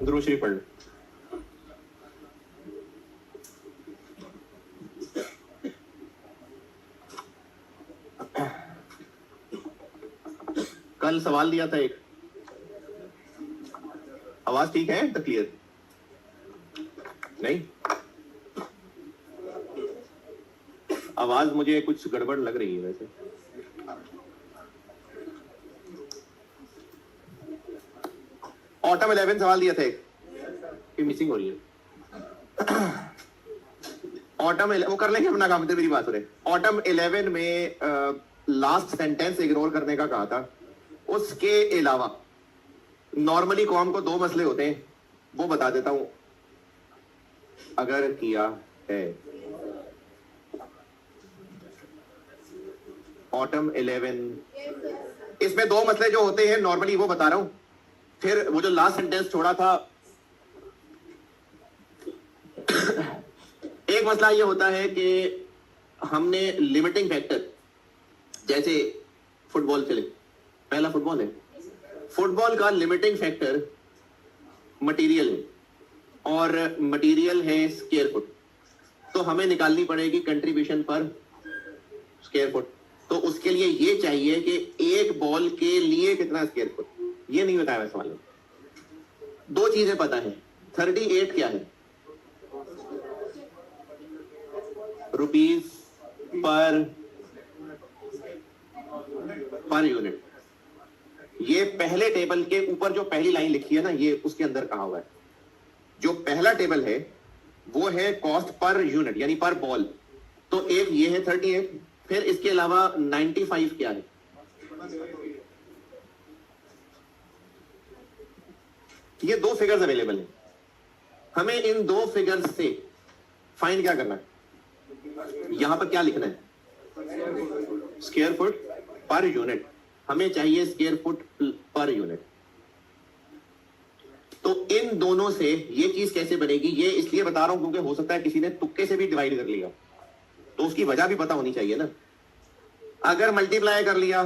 Grocery पढ़। कल सवाल दिया था एक, आवाज ठीक है तो क्लियर नहीं? आवाज मुझे कुछ गड़बड़ लग रही है वैसे। ऑटम 11 सवाल दिया था एक, मिसिंग हो रही है। ऑटम 11 वो कर लेंगे अपना काम, तो मेरी बात हो रही। ऑटम 11 में लास्ट सेंटेंस इग्नोर करने का कहा था। उसके अलावा नॉर्मली कॉम को दो मसले होते हैं, वो बता देता हूं अगर किया है। ऑटम 11 इसमें दो मसले जो होते हैं नॉर्मली वो बता रहा हूं। फिर वो जो लास्ट सेंटेंस छोड़ा था, एक मसला ये होता है कि हमने लिमिटिंग फैक्टर, जैसे फुटबॉल चले, पहला फुटबॉल है, फुटबॉल का लिमिटिंग फैक्टर मटेरियल है और मटेरियल है स्क्वायर फुट, तो हमें निकालनी पड़ेगी कंट्रीब्यूशन पर स्क्वायर फुट। तो उसके लिए ये चाहिए कि एक बॉल के लिए कितना स्क्वायर फुट, ये नहीं बताया सवाल में। दो चीजें पता है, 38 क्या है, रुपीज पर यूनिट। ये पहले टेबल के ऊपर जो पहली लाइन लिखी है ना, ये उसके अंदर कहा हुआ है। जो पहला टेबल है वो है कॉस्ट पर यूनिट यानी पर बॉल, तो एक ये है 38। फिर इसके अलावा 95 क्या है, ये दो फिगर्स अवेलेबल हैं। हमें इन दो फिगर्स से फाइंड क्या करना है, यहां पर क्या लिखना है, स्क्वायर फुट पर यूनिट। हमें चाहिए स्क्वायर फुट पर यूनिट। तो इन दोनों से ये चीज कैसे बनेगी, ये इसलिए बता रहा हूं क्योंकि हो सकता है किसी ने तुक्के से भी डिवाइड कर लिया, तो उसकी वजह भी पता होनी चाहिए ना। अगर मल्टीप्लाई कर लिया,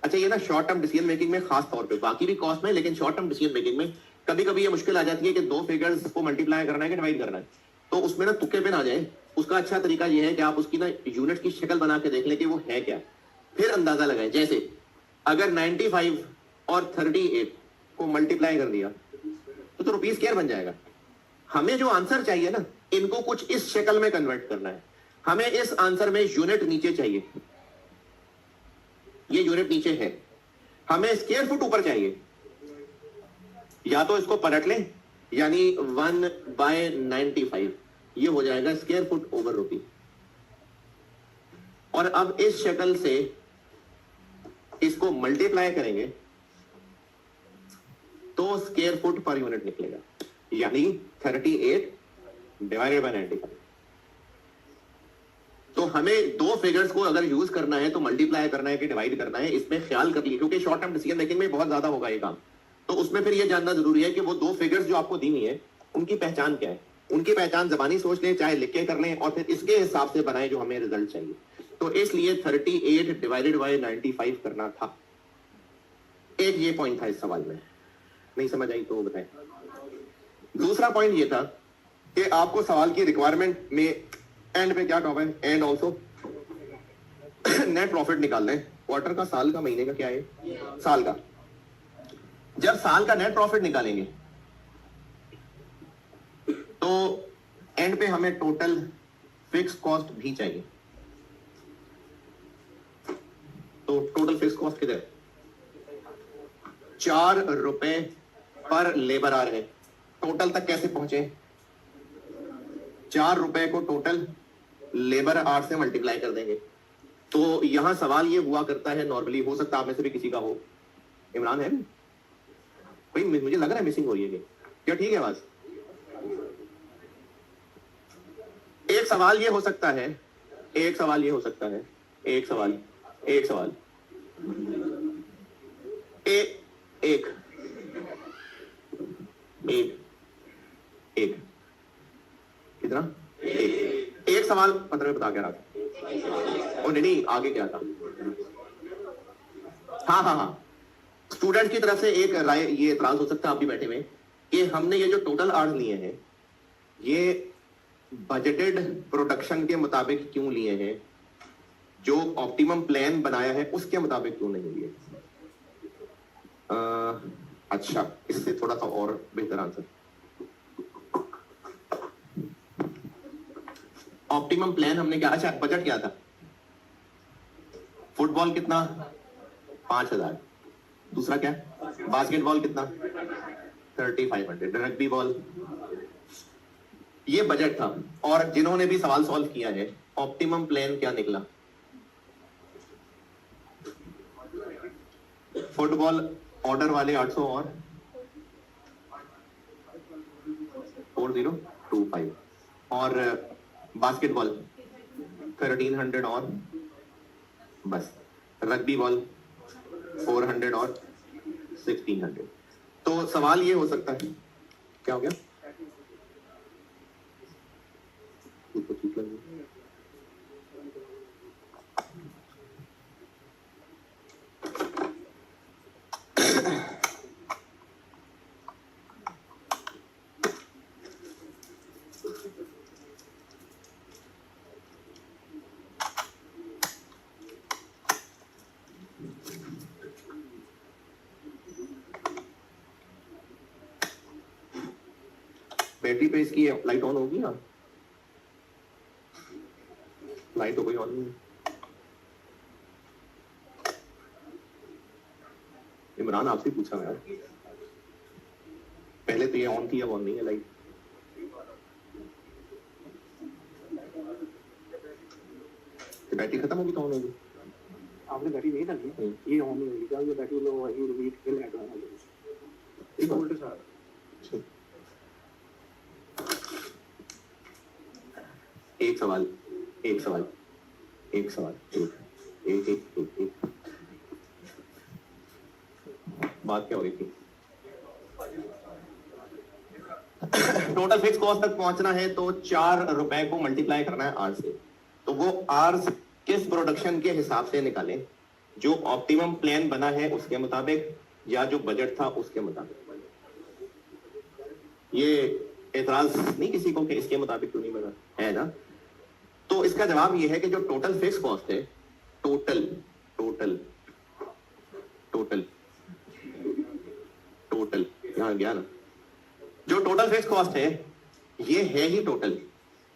अच्छा ये ना शॉर्ट टर्म डिसीजन मेकिंग में खास तौर पे, बाकी भी कॉस्ट में, लेकिन शॉर्ट टर्म डिसीजन मेकिंग में कभी कभी ये मुश्किल आ जाती है कि दो फिगर्स को मल्टीप्लाई करना है कि डिवाइड करना है, तो उसमें ना तुक्के पे ना जाए। उसका अच्छा तरीका यह है कि आप उसकी ना यूनिट की शक्ल बना के देख लें कि वो है क्या, फिर अंदाजा लगाएं। जैसे अगर 95 और 38 को मल्टीप्लाई कर दिया तो रुपीज स्क्वायर बन जाएगा। हमें जो आंसर चाहिए ना, इनको कुछ इस शक्ल में कन्वर्ट करना है। हमें इस आंसर में यूनिट नीचे चाहिए, ये यूनिट नीचे है। हमें स्क्वायर फुट ऊपर चाहिए, या तो इसको पलट लें, यानी 1/95 ये हो जाएगा स्क्वायर फुट ओवर रुपी। और अब इस शक्ल से इसको मल्टीप्लाई करेंगे तो स्क्वायर फुट पर यूनिट निकलेगा, यानी 38 डिवाइडेड बाय 95। तो हमें दो फिगर्स को अगर यूज करना है तो मल्टीप्लाई करना है कि डिवाइड करना है, इसमें ख्याल कर लीजिए, क्योंकि शॉर्ट टर्म डिसीजन मेकिंग में बहुत ज्यादा होगा ये काम। तो उसमें फिर ये जानना जरूरी है कि वो दो फिगर्स जो आपको दी हुई है उनकी पहचान क्या है। उनकी पहचान जबानी सोच लें, चाहे लिख के कर लें, और फिर इसके हिसाब से बनाए जो हमें रिजल्ट चाहिए। तो इसलिए 38 डिवाइडेड बाय 95 करना था। एक ये पॉइंट था इस सवाल में, नहीं समझ आई तो बताएं। दूसरा पॉइंट ये था कि आपको सवाल की रिक्वायरमेंट में एंड पे क्या कहा है, एंड ऑल्सो नेट प्रॉफिट निकालना है। क्वार्टर का, साल का, महीने का, क्या है, साल का। जब साल का नेट प्रॉफिट निकालेंगे तो एंड पे हमें टोटल फिक्स कॉस्ट भी चाहिए। तो टोटल फिक्स कॉस्ट किधर, 4 रुपए पर लेबर आवर है। टोटल तक कैसे पहुंचे, 4 रुपए को टोटल लेबर आवर से मल्टीप्लाई कर देंगे। तो यहां सवाल ये हुआ करता है नॉर्मली, हो सकता है आप में से भी किसी का हो। इमरान है भाई, मुझे लग रहा है मिसिंग हो रही है क्या, ठीक है आवाज। एक सवाल ये हो सकता है, एक सवाल ये हो सकता है, एक सवाल एक कितना, एक सवाल 15 बता के रहा था। और नहीं आगे क्या था, हाँ, स्टूडेंट की तरफ से एक राय, ये एतराज हो सकता है, आप भी बैठे हुए, कि हमने ये जो टोटल आर्स लिए हैं ये बजटेड प्रोडक्शन के मुताबिक क्यों लिए हैं, जो ऑप्टिमम प्लान बनाया है उसके मुताबिक क्यों नहीं लिए। अच्छा, इससे थोड़ा सा और बेहतर आंसर, ऑप्टिमम प्लान हमने क्या, अच्छा बजट क्या था, फुटबॉल कितना 5,000, दूसरा क्या बास्केटबॉल कितना 3,500, रग्बी बॉल, ये बजट था। और जिन्होंने भी सवाल सॉल्व किया है ऑप्टिमम प्लान क्या निकला, फुटबॉल ऑर्डर वाले 800 और 4025 और बास्केटबॉल 1300 और बस, रग्बी बॉल 400 और 1600। तो सवाल ये हो सकता है, क्या हो गया, बैटरी पे इसकी लाइट ऑन होगी ना, लाइट तो कोई ऑन नहीं है। इमरान आपसे पूछा मैं यार, पहले तो ये ऑन थी अब ऑन नहीं है लाइट। बैटरी खत्म होगी तो ऑन होगी, आपने बैटरी नहीं डाली, ये ऑन नहीं होगी, क्या ये बैटरी लो वही रीड के लेट होना चाहिए, एक वोल्ट सर। एक सवाल एक बात क्या हो रही थी, टोटल फिक्स कॉस्ट तक पहुंचना है तो 4 रुपए को मल्टीप्लाई करना है आर से। तो वो आर किस प्रोडक्शन के हिसाब से निकालें, जो ऑप्टिमम प्लान बना है उसके मुताबिक या जो बजट था उसके मुताबिक। ये एतराज नहीं किसी को कि इसके मुताबिक क्यों नहीं बना है ना। तो इसका जवाब ये है कि जो टोटल फिक्स कॉस्ट है, टोटल यहां गया ना, जो टोटल फिक्स कॉस्ट है ये है ही टोटल,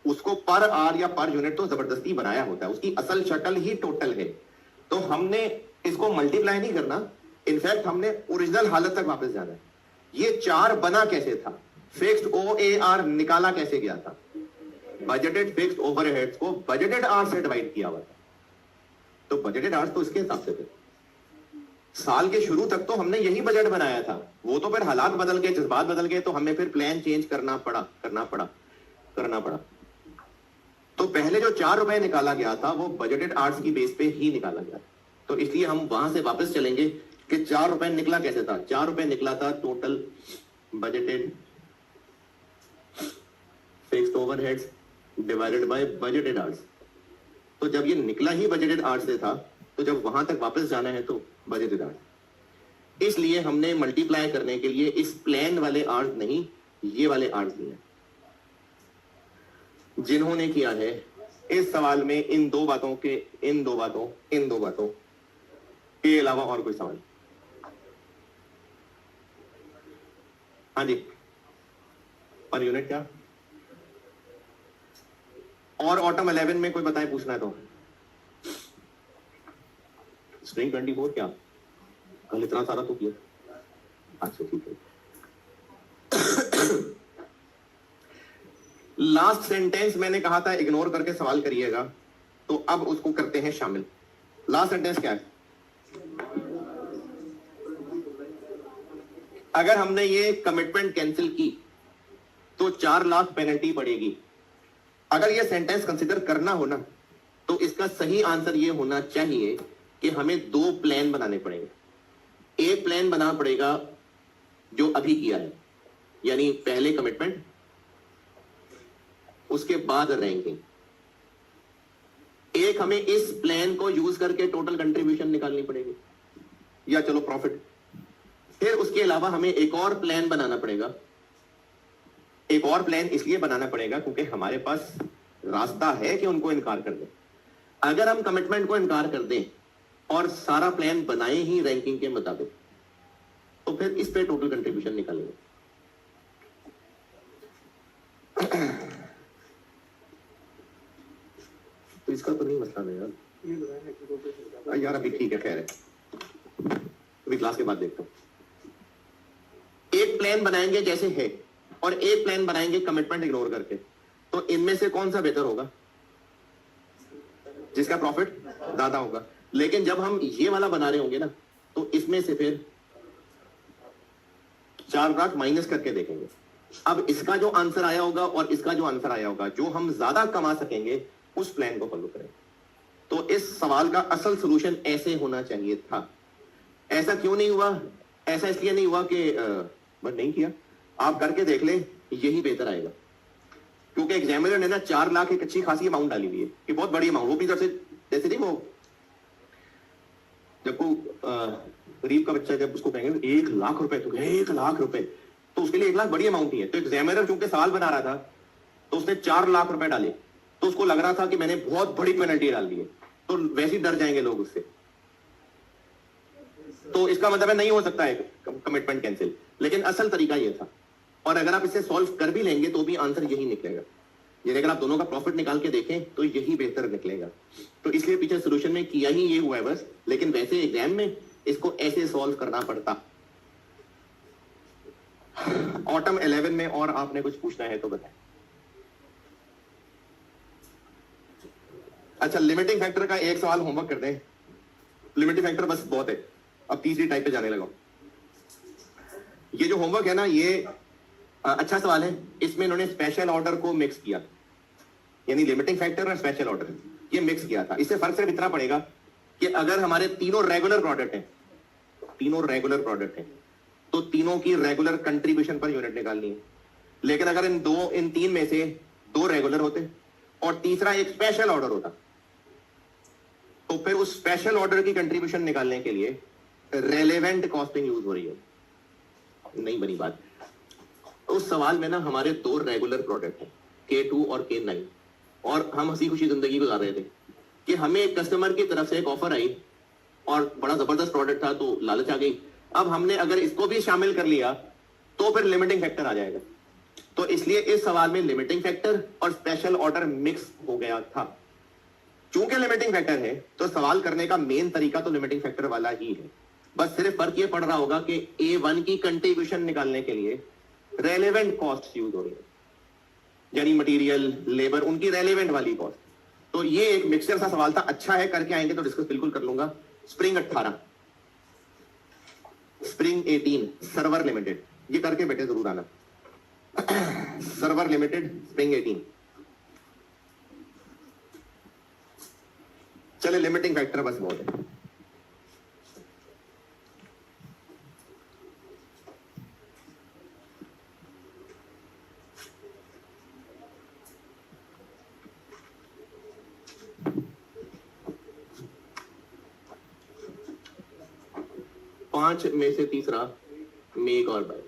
उसको पर आर या पर यूनिट तो जबरदस्ती बनाया होता है, उसकी असल शक्ल ही टोटल है। तो हमने इसको मल्टीप्लाई नहीं करना, इनफैक्ट हमने ओरिजिनल हालत तक वापस जाना है। ये 4 बना कैसे था, फिक्स्ड OAR निकाला कैसे गया था, बजटेड फिक्स्ड ओवरहेड्स को बजटेड आर से डिवाइड किया हुआ था। तो बजटेड आर तो इसके हिसाब से थे, साल के शुरू तक तो हमने यही बजट बनाया था, वो तो फिर हालात बदल गए, जज्बात बदल गए, तो हमें फिर प्लान चेंज करना पड़ा। तो पहले जो 4 रुपए निकाला गया था वो बजटेड आर्ट्स की बेस पे ही निकाला गया। तो इसलिए हम वहां से वापस चलेंगे कि 4 रुपए निकला कैसे था। 4 रुपए निकला था total budgeted fixed overheads divided by budgeted arts. तो जब ये निकला ही बजटेड आर्ट्स से था, तो जब वहां तक वापस जाना है तो बजटेड आर्ट्स। इसलिए हमने मल्टीप्लाई करने के लिए इस प्लान वाले आर्ट्स नहीं, ये वाले आर्ट्स दिए। जिन्होंने किया है इस सवाल में इन दो बातों के अलावा और कोई सवाल? हाँ जी, पर यूनिट क्या? और ऑटम 11 में कोई बताए, पूछना है तो। स्प्रिंग 24 क्या? कल इतना सारा तो किया। अच्छा ठीक है। लास्ट सेंटेंस मैंने कहा था इग्नोर करके सवाल करिएगा, तो अब उसको करते हैं शामिल। लास्ट सेंटेंस क्या है? अगर हमने ये कमिटमेंट कैंसिल की तो 4 लाख पेनल्टी पड़ेगी। अगर ये सेंटेंस कंसिडर करना हो ना, तो इसका सही आंसर ये होना चाहिए कि हमें 2 प्लान बनाने पड़ेंगे। एक प्लान बनाना पड़ेगा जो अभी किया है, यानी पहले कमिटमेंट, उसके बाद रैंकिंग। एक हमें इस प्लान को यूज करके टोटल कंट्रीब्यूशन निकालनी पड़ेगी, या चलो प्रॉफिट। फिर उसके अलावा हमें एक और प्लान बनाना पड़ेगा एक और प्लान इसलिए बनाना पड़ेगा क्योंकि हमारे पास रास्ता है कि उनको इनकार कर दें। अगर हम कमिटमेंट को इनकार कर दें और सारा प्लान बनाए ही रैंकिंग के मुताबिक, तो फिर इस पे टोटल कंट्रीब्यूशन निकालेंगे। तो इसका तो नहीं मसला है यार। ये बताएं कि तो फिर यार अभी ठीक है, खैर है, अभी क्लास के बाद देखता हूँ। एक प्लान बनाएंगे जैसे है और एक प्लान बनाएंगे कमिटमेंट इग्नोर करके, तो इनमें से कौन सा बेहतर होगा? जिसका प्रॉफिट ज्यादा होगा। लेकिन जब हम ये वाला बना रहे होंगे ना, तो इसमें से फिर 4 लाख माइनस करके देखेंगे। अब इसका जो आंसर आया होगा और इसका जो आंसर आया होगा, जो हम ज्यादा कमा सकेंगे उस प्लान को फॉलो करें। तो इस सवाल का असल सोल्यूशन ऐसे होना चाहिए था। ऐसा क्यों नहीं हुआ? ऐसा इसलिए नहीं हुआ कि बट नहीं किया। आप करके देख लें, यही बेहतर आएगा। क्योंकि एग्जामिनर ने ना 4 लाख एक अच्छी खासी अमाउंट डाली हुई है कि बहुत बड़ी अमाउंट, वो भी तरफ से जैसे नहीं, वो जब को गरीब का बच्चा जब उसको कहेंगे 1 लाख रुपए, तो 1 लाख रुपए, तो उसके लिए 1 लाख बड़ी अमाउंट ही है। तो एग्जामिनर चूंकि सवाल बना रहा था तो उसने 4 लाख रुपए डाले, तो उसको लग रहा था कि मैंने बहुत बड़ी पेनल्टी डाल दी है, तो वैसे ही डर जाएंगे लोग उससे। तो इसका मतलब है नहीं हो सकता है कमिटमेंट कैंसिल, लेकिन असल तरीका ये था। और अगर आप इसे सॉल्व कर भी लेंगे तो भी आंसर यही निकलेगा। ये अगर आप दोनों का प्रॉफिट निकाल के देखें तो यही बेहतर निकलेगा। तो इसलिए पीछे सोल्यूशन में किया ही ये हुआ है बस, लेकिन वैसे एग्जाम में इसको ऐसे सॉल्व करना पड़ता। ऑटम 11 में और आपने कुछ पूछना है तो बताएं। अच्छा, लिमिटिंग फैक्टर का एक सवाल होमवर्क कर दें। लिमिटिंग फैक्टर बस बहुत है। अब तीसरी टाइप पे जाने लगा। ये जो होमवर्क है ना, ये अच्छा सवाल है। इसमें इन्होंने स्पेशल ऑर्डर को मिक्स किया, यानी लिमिटिंग फैक्टर और स्पेशल ऑर्डर ये मिक्स किया था। इससे फर्क सिर्फ इतना पड़ेगा कि अगर हमारे तीनों रेगुलर प्रोडक्ट हैं, तो तीनों की रेगुलर कंट्रीब्यूशन पर यूनिट निकालनी है। लेकिन अगर इन तीन में से 2 रेगुलर होते और तीसरा एक स्पेशल ऑर्डर होता, तो फिर उस स्पेशल ऑर्डर की कंट्रीब्यूशन निकालने के लिए रेलेवेंट कॉस्टिंग यूज हो रही है। नहीं बनी बात। उस सवाल में ना हमारे 2 रेगुलर प्रोडक्ट हैं, K2 और K9, और हम हंसी खुशी जिंदगी गुजार रहे थे कि हमें एक कस्टमर की तरफ से एक ऑफर आई और बड़ा जबरदस्त प्रोडक्ट था, तो लालच आ गई। अब हमने अगर इसको भी शामिल कर लिया तो फिर लिमिटिंग फैक्टर आ जाएगा। तो इसलिए इस सवाल में लिमिटिंग फैक्टर और स्पेशल ऑर्डर मिक्स हो गया था। चूंकि लिमिटिंग फैक्टर है तो सवाल करने का मेन तरीका तो लिमिटिंग फैक्टर वाला ही है। बस सिर्फ फर्क ये पड़ रहा होगा कि A1 की कंट्रीब्यूशन निकालने के लिए रेलेवेंट कॉस्ट यूज हो रही है, यानी मटेरियल, लेबर, उनकी रेलेवेंट वाली कॉस्ट। तो ये एक मिक्सचर सा सवाल था। अच्छा है, करके आएंगे तो डिस्कस बिल्कुल कर लूंगा। स्प्रिंग 18, स्प्रिंग 18, सर्वर लिमिटेड, ये करके बेटे जरूर आना। Server limited, spring 18। चले, लिमिटिंग फैक्टर बस बहुत है। पांच में से तीसरा मेक और बाय।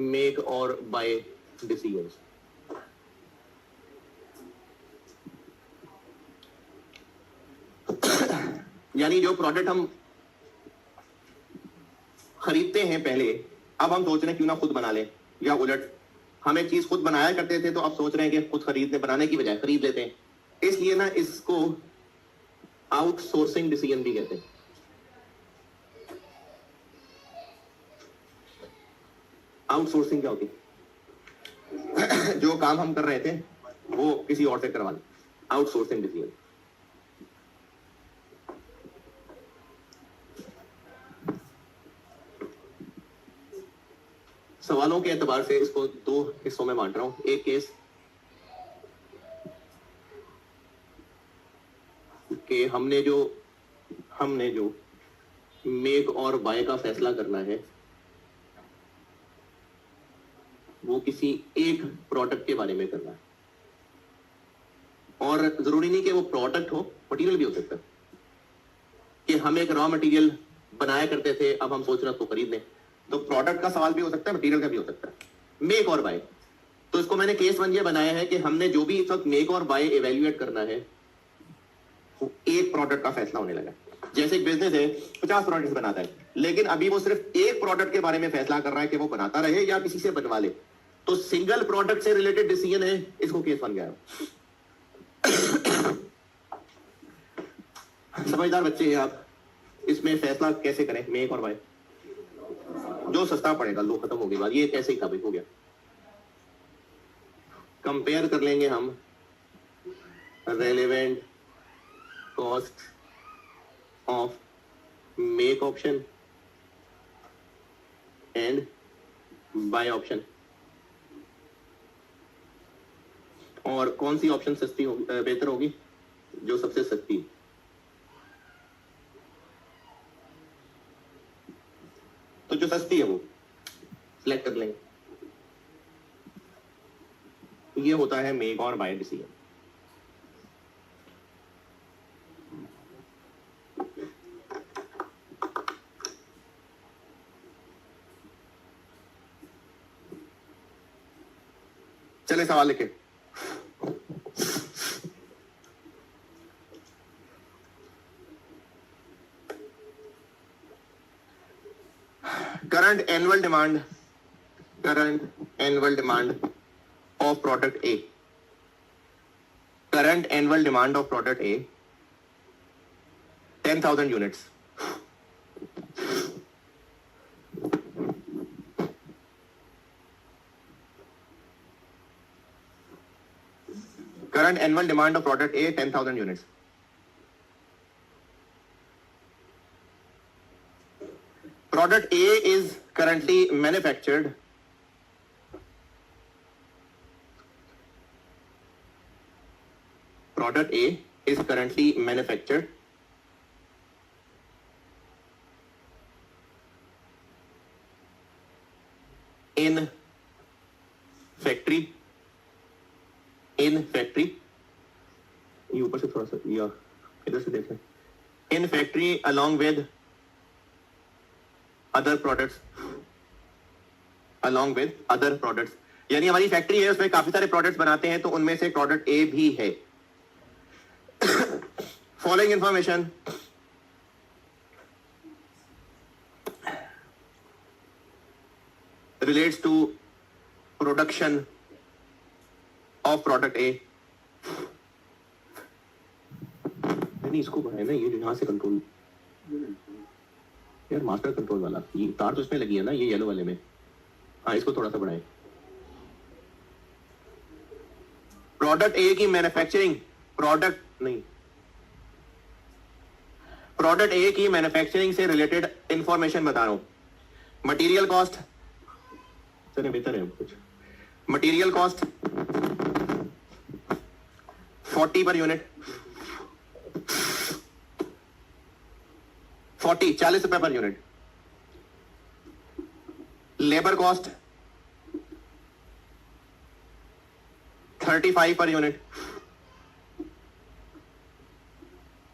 मेक और बाय डिसीजंस। यानी जो प्रोडक्ट हम खरीदते हैं पहले, अब हम सोच रहे हैं क्यों ना खुद बना लें, या उलट हमें चीज खुद बनाया करते थे तो अब सोच रहे हैं कि खुद खरीदने बनाने की बजाय खरीद लेते हैं। इसलिए ना इसको आउटसोर्सिंग डिसीजन भी कहते हैं। आउटसोर्सिंग क्या होती है? जो काम हम कर रहे थे वो किसी और से करवा लें, आउटसोर्सिंग डिसीजन। सवालों के एतबार से इसको 2 हिस्सों में बांट रहा हूं। एक केस कि हमने जो मेक और बाय का फैसला करना है वो किसी एक प्रोडक्ट के बारे में करना है, और जरूरी नहीं कि वो प्रोडक्ट हो, मटेरियल भी हो सकता है। कि हम एक रॉ मटेरियल बनाया करते थे, अब हम सोच रहे हैं उसको खरीद लें। तो प्रोडक्ट का सवाल भी हो सकता है, मटेरियल का भी हो सकता है। मेक और बाय, तो इसको मैंने केस 1 ये बनाया है कि हमने जो भी इस वक्त मेक और बाय इवेल्युएट करना है वो एक प्रोडक्ट का फैसला होने लगा। जैसे एक बिजनेस है 50 प्रोडक्ट्स बनाता है, लेकिन अभी वो सिर्फ एक प्रोडक्ट के बारे में फैसला कर रहा है कि वो बनाता रहे या किसी से बनवा ले, तो सिंगल प्रोडक्ट से रिलेटेड डिसीजन है, इसको केस 1 गया। समझदार बच्चे हैं आप, इसमें फैसला कैसे करें मेक और बाय? जो सस्ता पड़ेगा, लो खत्म हो गई बात, ये कैसे ही था भाई, हो गया। कंपेयर कर लेंगे हम relevant cost of make option and by option, और कौन सी ऑप्शन सस्ती होगी, बेहतर होगी? जो सबसे सस्ती। तो जो सस्ती है वो सिलेक्ट कर लेंगे। ये होता है मेक और बाय डिसीजन। चले सवाल लिखे। current annual demand of product A, current annual demand of product A 10,000 units, current annual demand of product A 10,000 units. Product A is currently manufactured in factory, ये ऊपर से थोड़ा सा या इधर से देखें, in factory along with other products, यानी हमारी फैक्ट्री है, उसमें काफी सारे प्रोडक्ट्स बनाते हैं, तो उनमें से प्रोडक्ट ए भी है। Following information relates to production of product A. नहीं, इसको बढ़ाए ना, ये यहां से कंट्रोल, यार मास्टर कंट्रोल वाला ये तार तो इसमें लगी है ना, ये येलो वाले में। हाँ, इसको थोड़ा सा बढ़ाएं। प्रोडक्ट ए की मैन्युफैक्चरिंग, प्रोडक्ट ए की मैन्युफैक्चरिंग से रिलेटेड इंफॉर्मेशन बता रहा हूं। मटेरियल कॉस्ट, चलिए बेहतर है कुछ। मटेरियल कॉस्ट 40 पर यूनिट, 40 रुपए per unit. Labour cost 35 per unit,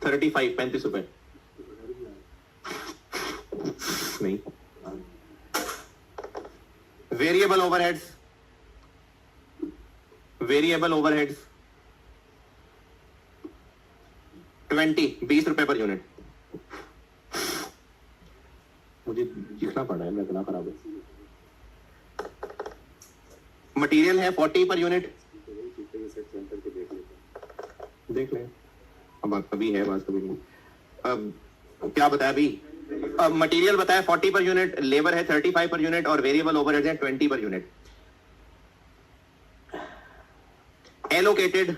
35 रुपए नहीं। वेरिएबल ओवरहेड्स 20 रुपए पर यूनिट। मुझे लिखना पड़ रहा है, मैं इतना खराब है। मटेरियल है 40 पर यूनिट, देख लें। अब कभी है बात, कभी नहीं। अब क्या बताया अभी? अब मटेरियल बताया 40 पर यूनिट, लेबर है 35 पर यूनिट, और वेरिएबल ओवरहेड है 20 per unit. Allocated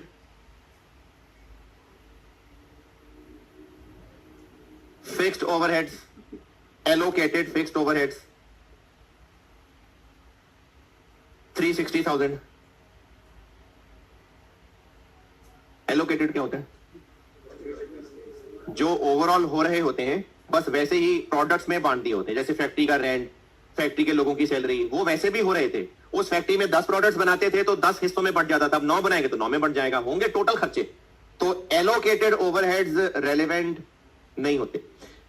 fixed overheads, 360,000। Allocated क्या होता है? जो ओवरऑल हो रहे होते हैं बस वैसे ही प्रोडक्ट्स में बांट दिए होते हैं। जैसे फैक्ट्री का रेंट, फैक्ट्री के लोगों की सैलरी, वो वैसे भी हो रहे थे। उस फैक्ट्री में 10 प्रोडक्ट्स बनाते थे तो 10 हिस्सों में बंट जाता था। अब 9 बनाएंगे तो 9 में बंट जाएगा, होंगे टोटल खर्चे। तो एलोकेटेड ओवरहेड्स रेलेवेंट नहीं होते।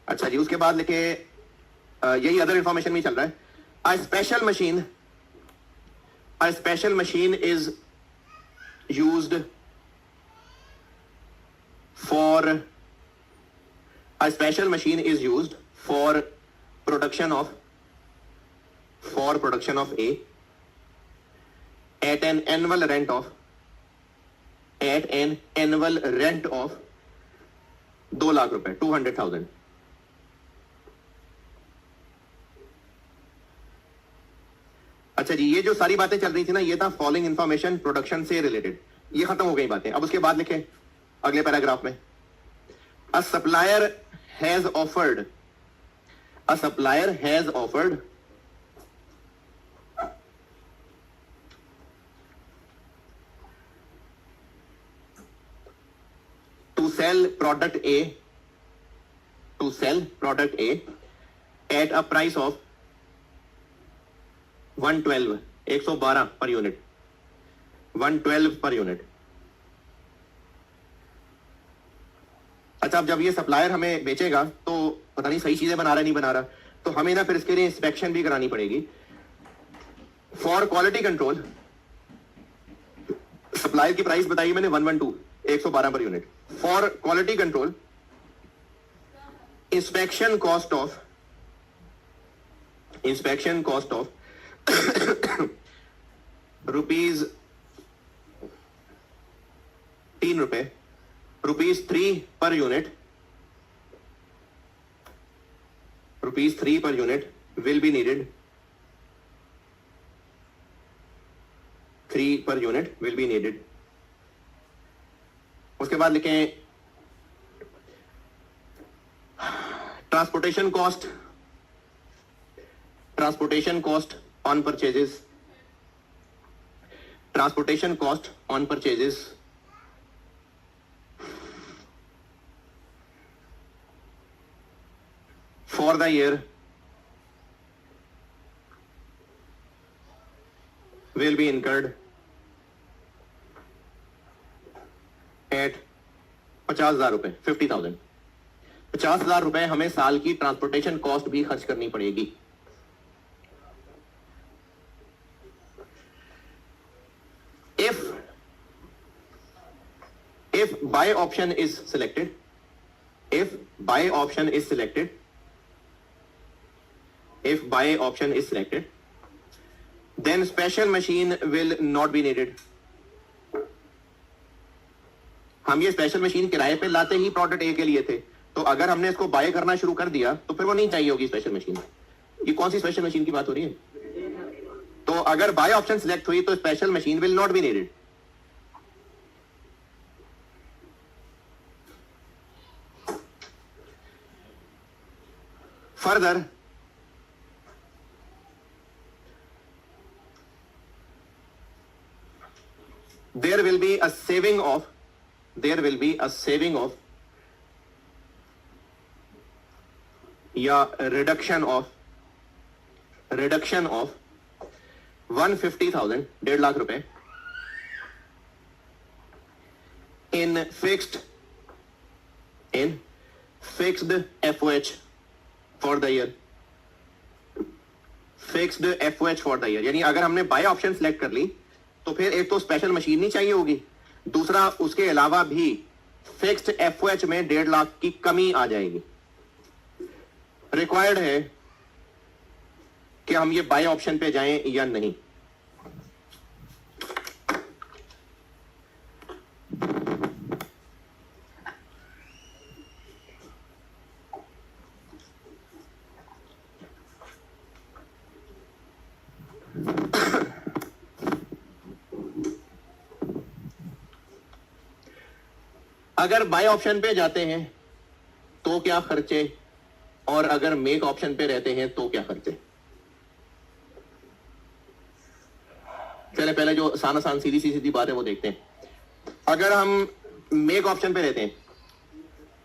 अच्छा जी, उसके बाद लिखे, यही अदर इंफॉर्मेशन में चल रहा है। A special machine is used for production of A at an annual rent of 2 lakh रुपए, 200,000. अच्छा जी, ये जो सारी बातें चल रही थी ना, ये था फॉलोइंग इंफॉर्मेशन प्रोडक्शन से रिलेटेड. ये खत्म हो गई बातें. अब उसके बाद लिखे अगले पैराग्राफ में, a supplier has offered to sell product A at a price of 112 per unit. 112 per unit. अच्छा, अब जब ये सप्लायर हमें बेचेगा तो पता नहीं सही चीजें बना रहा नहीं बना रहा, तो हमें ना फिर इसके लिए इंस्पेक्शन भी करानी पड़ेगी. फॉर क्वालिटी कंट्रोल सप्लायर की प्राइस बताई मैंने 112 per unit. For quality control inspection cost of rupees 3 per unit will be needed. 3 per unit will be needed. उसके बाद लिखें transportation cost on purchases for the year will be incurred at 50,000 रुपए, 50,000. 50,000 रुपए हमें साल की ट्रांसपोर्टेशन कॉस्ट भी खर्च करनी पड़ेगी. If buy option is selected, then special machine will not be needed. हम ये स्पेशल मशीन किराए पे लाते ही प्रोडक्ट ए के लिए थे, तो अगर हमने इसको बाय करना शुरू कर दिया तो फिर वो नहीं चाहिए होगी स्पेशल मशीन. ये कौन सी स्पेशल मशीन की बात हो रही है? तो अगर बाय ऑप्शन सिलेक्ट हुई तो special machine will not be needed. Further there will be a saving of या reduction of 150,000, 1.5 लाख रुपए in fixed FOH for the year. यानी अगर हमने बाय ऑप्शन सेलेक्ट कर ली तो फिर एक तो स्पेशल मशीन नहीं चाहिए होगी, दूसरा उसके अलावा भी फिक्स्ड एफओएच में 1.5 लाख की कमी आ जाएगी. रिक्वायर्ड है कि हम ये बाय ऑप्शन पे जाएं या नहीं. अगर बाय ऑप्शन पे जाते हैं तो क्या खर्चे, और अगर मेक ऑप्शन पे रहते हैं तो क्या खर्चे. चले पहले जो आसान सीधी बात है वो देखते हैं. अगर हम मेक ऑप्शन पे रहते हैं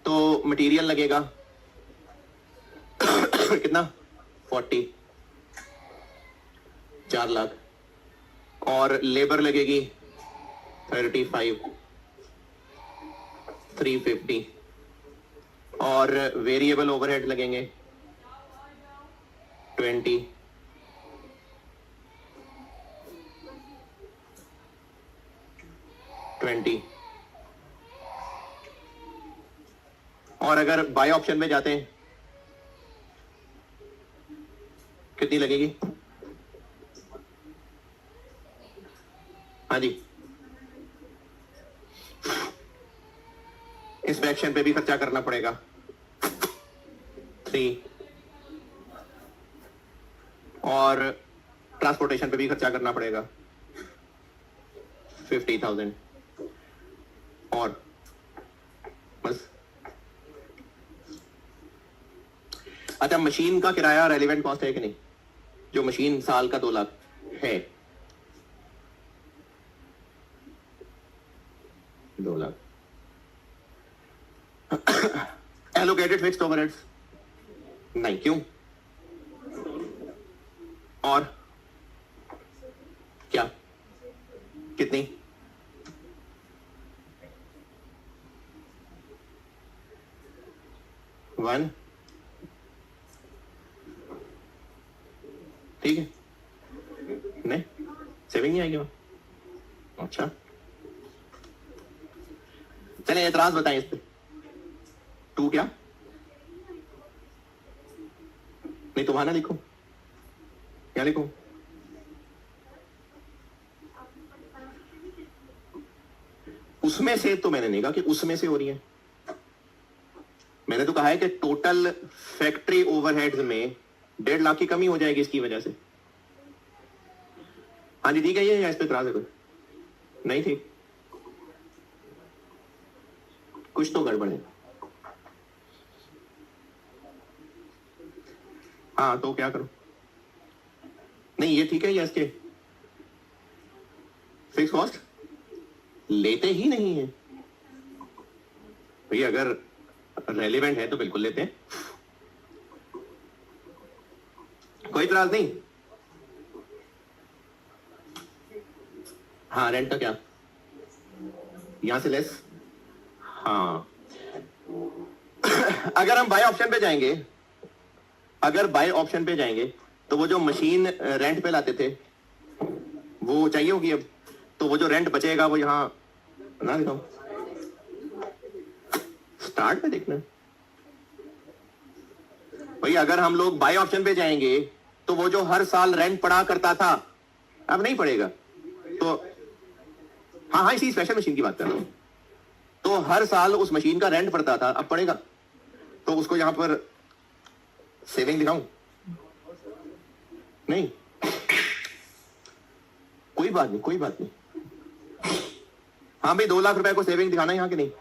तो मटेरियल लगेगा कितना 4 लाख, और लेबर लगेगी 350, और वेरिएबल ओवरहेड लगेंगे 20, 20। और अगर बाय ऑप्शन में जाते हैं कितनी लगेगी? हाँ जी, इंस्पेक्शन पे भी खर्चा करना पड़ेगा 3, और ट्रांसपोर्टेशन पे भी खर्चा करना पड़ेगा 50,000, और बस। अच्छा, मशीन का किराया रेलिवेंट कॉस्ट है कि नहीं? जो मशीन साल का 2 लाख है, 2 लाख। एलोकेटेड फिक्स्ड ओवरहेड्स नहीं, क्यों? और क्या, कितनी? वन, ठीक है, नहीं सेविंग नहीं आएगी वहां। अच्छा, चले एतराज बताएं इस पे। 2 क्या? नहीं, तुम्हारा लिखो, क्या लिखो? उसमें से तो मैंने नहीं कहा कि उसमें से हो रही है, मैंने तो कहा है कि टोटल फैक्ट्री ओवरहेड्स में 1.5 लाख की कमी हो जाएगी इसकी वजह से। हाँ जी, ठीक है, ये या इस पे एतराज है कोई? नहीं, ठीक, कुछ तो गड़बड़ है। हाँ, तो क्या करूं? नहीं, ये ठीक है, या इसके फिक्स कॉस्ट लेते ही नहीं है भैया। अगर रेलिवेंट है तो बिल्कुल लेते हैं, कोई इतराज नहीं। हाँ, रेंट का क्या, यहां से लेस। हाँ, अगर हम बाय ऑप्शन पे जाएंगे, अगर बाय ऑप्शन पे जाएंगे तो वो जो मशीन रेंट पे लाते थे वो चाहिए होगी अब, तो वो जो रेंट बचेगा वो यहां ना दिखाओ, स्टार्ट पे देखना भाई। अगर हम लोग बाय ऑप्शन पे जाएंगे तो वो जो हर साल रेंट पड़ा करता था अब नहीं पड़ेगा। तो हाँ हाँ, इसी स्पेशल मशीन की बात कर रहा हूं। तो हर साल उस मशीन का रेंट पड़ता था, अब पड़ेगा। तो उसको यहां पर सेविंग दिखाऊं? नहीं, कोई बात नहीं, कोई बात नहीं। हाँ भाई, 2 लाख रुपए को सेविंग दिखाना है यहां कि नहीं?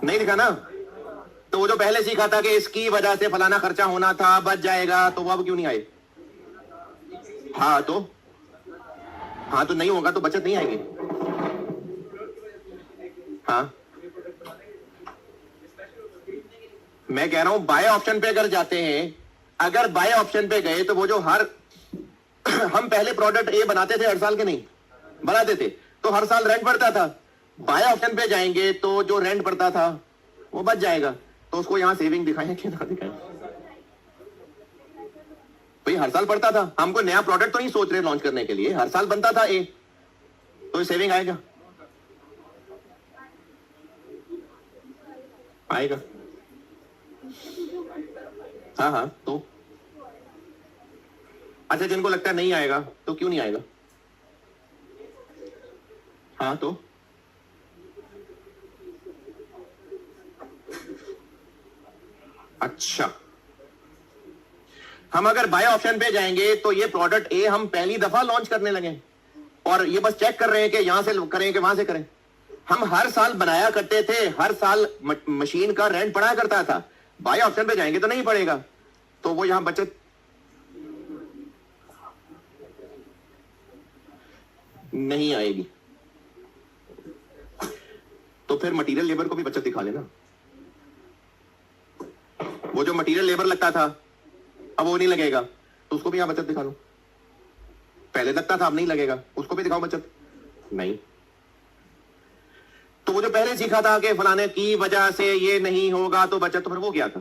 नहीं दिखाना, तो वो जो पहले सीखा था कि इसकी वजह से फलाना खर्चा होना था, बच जाएगा, तो वो अब क्यों नहीं आए? हाँ तो नहीं होगा तो बचत नहीं आएगी। हाँ, मैं कह रहा हूं बाय ऑप्शन पे अगर जाते हैं, अगर बाय ऑप्शन पे गए तो वो जो हर हम पहले प्रोडक्ट ए बनाते थे हर साल के नहीं बनाते थे, तो हर साल रेंट बढ़ता था। बाय ऑप्शन पे जाएंगे तो जो रेंट बढ़ता था वो बच जाएगा। तो उसको यहां सेविंग दिखाएं कि ना दिखाएं? भाई हर साल बढ़ता था, हमको नया प्रोडक्ट तो नहीं सोच रहे लॉन्च करने के लिए, हर साल बनता था ए, तो सेविंग आएगा, आएगा। हाँ हाँ, तो अच्छा, जिनको लगता है नहीं आएगा तो क्यों नहीं आएगा? हाँ, तो अच्छा, हम अगर बाय ऑप्शन पे जाएंगे तो ये प्रोडक्ट ए हम पहली दफा लॉन्च करने लगे और ये बस चेक कर रहे हैं कि यहां से करें कि वहां से करें। हम हर साल बनाया करते थे, हर साल मशीन का रेंट पड़ा करता था। बाय ऑप्शन पे जाएंगे तो नहीं पड़ेगा, तो वो यहां बचत नहीं आएगी। तो फिर मटेरियल लेबर को भी बचत दिखा लेना। वो जो मटेरियल लेबर लगता था अब वो नहीं लगेगा, तो उसको भी यहां बचत दिखा लो। पहले लगता था अब नहीं लगेगा, उसको भी दिखाओ बचत। नहीं, तो वो जो पहले सीखा था कि फलाने की वजह से ये नहीं होगा तो बचत, तो फिर वो क्या था?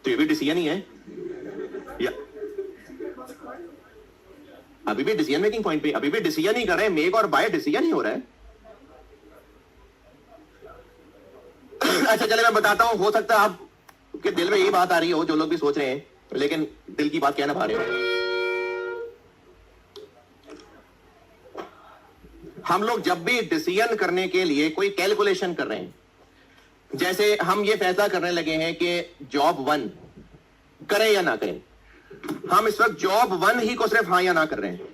तो ये भी डिसीजन ही है या अभी भी डिसीजन मेकिंग पॉइंट पे अभी भी डिसीजन ही कर रहे हैं, मेक और बाय डिसीजन ही हो रहा है। अच्छा चले मैं बताता हूं, हो सकता है आपके दिल में यही बात आ रही हो जो लोग भी सोच रहे हैं, लेकिन दिल की बात कह ना पा रहे हो। हम लोग जब भी डिसीजन करने के लिए कोई कैलकुलेशन कर रहे हैं, जैसे हम ये फैसला करने लगे हैं कि जॉब 1 करें या ना करें, हम इस वक्त जॉब 1 ही को सिर्फ हाँ या ना कर रहे हैं।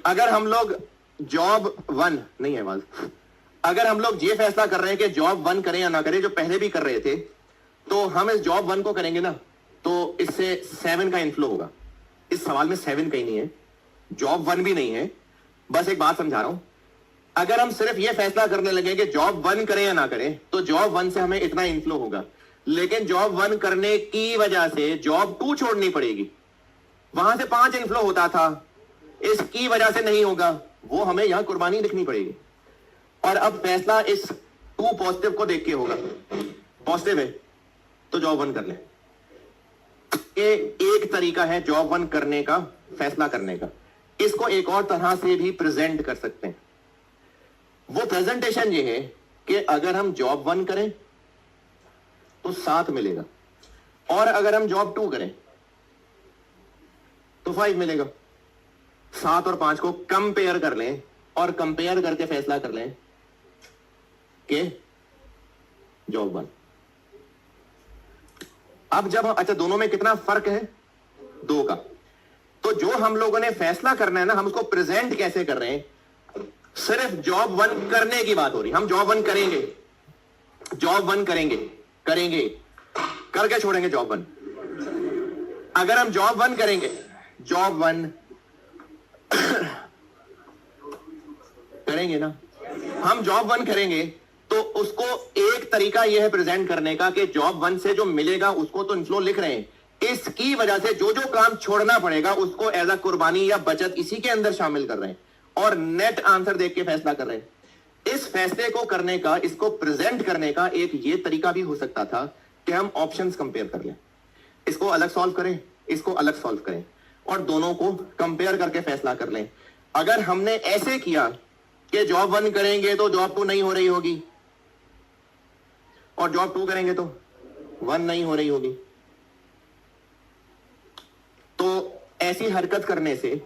अगर हम लोग जॉब 1 नहीं है आवाज, अगर हम लोग ये फैसला कर रहे हैं कि जॉब 1 करें या ना करें, जो पहले भी कर रहे थे, तो हम इस जॉब 1 को करेंगे ना, तो इससे 7 का इनफ्लो होगा। इस सवाल में 7 कहीं नहीं है, जॉब 1 भी नहीं है। बस एक बात समझा रहा हूं, अगर हम सिर्फ यह फैसला करने लगे कि जॉब 1 करें या ना करें, तो जॉब 1 से हमें इतना इनफ्लो होगा, लेकिन जॉब 1 करने की वजह से जॉब 2 छोड़नी पड़ेगी। वहां से 5 इनफ्लो होता था, इसकी वजह से नहीं होगा, वो हमें यहां कुर्बानी लिखनी पड़ेगी। और अब फैसला इस 2 पॉजिटिव को देख के होगा। पॉजिटिव है तो जॉब 1 कर ले। ये एक तरीका है जॉब 1 करने का, फैसला करने का। इसको एक और तरह से भी प्रेजेंट कर सकते हैं। वो प्रेजेंटेशन ये है कि अगर हम जॉब 1 करें तो 7 मिलेगा, और अगर हम जॉब 2 करें तो 5 मिलेगा। 7 और 5 को कंपेयर कर लें, और कंपेयर करके फैसला कर लें कि जॉब 1। अब जब अच्छा दोनों में कितना फर्क है, 2 का, तो जो हम लोगों ने फैसला करना है ना, हम उसको प्रेजेंट कैसे कर रहे हैं। सिर्फ जॉब 1 करने की बात हो रही, हम जॉब 1 करेंगे, जॉब 1 करेंगे करके छोड़ेंगे जॉब 1। अगर हम जॉब 1 करेंगे, जॉब 1 करेंगे ना, हम जॉब 1 करेंगे, तो उसको एक तरीका यह है प्रेजेंट करने का कि जॉब 1 से जो मिलेगा उसको तो इनफ्लो लिख रहे हैं, इसकी वजह से जो जो काम छोड़ना पड़ेगा उसको एज अ कुर्बानी या बचत इसी के अंदर शामिल कर रहे हैं, और नेट आंसर देख के फैसला कर रहे हैं। इस फैसले को करने का, इसको प्रेजेंट करने का एक ये तरीका भी हो सकता था कि हम ऑप्शंस कंपेयर कर लें, इसको अलग सॉल्व करें, इसको अलग सॉल्व करें, और दोनों को कंपेयर करके फैसला कर लें। अगर हमने ऐसे किया कि जॉब 1 करेंगे तो जॉब 2 नहीं हो रही होगी, और जॉब 2 करेंगे तो 1 नहीं हो रही होगी, तो ऐसी हरकत करने से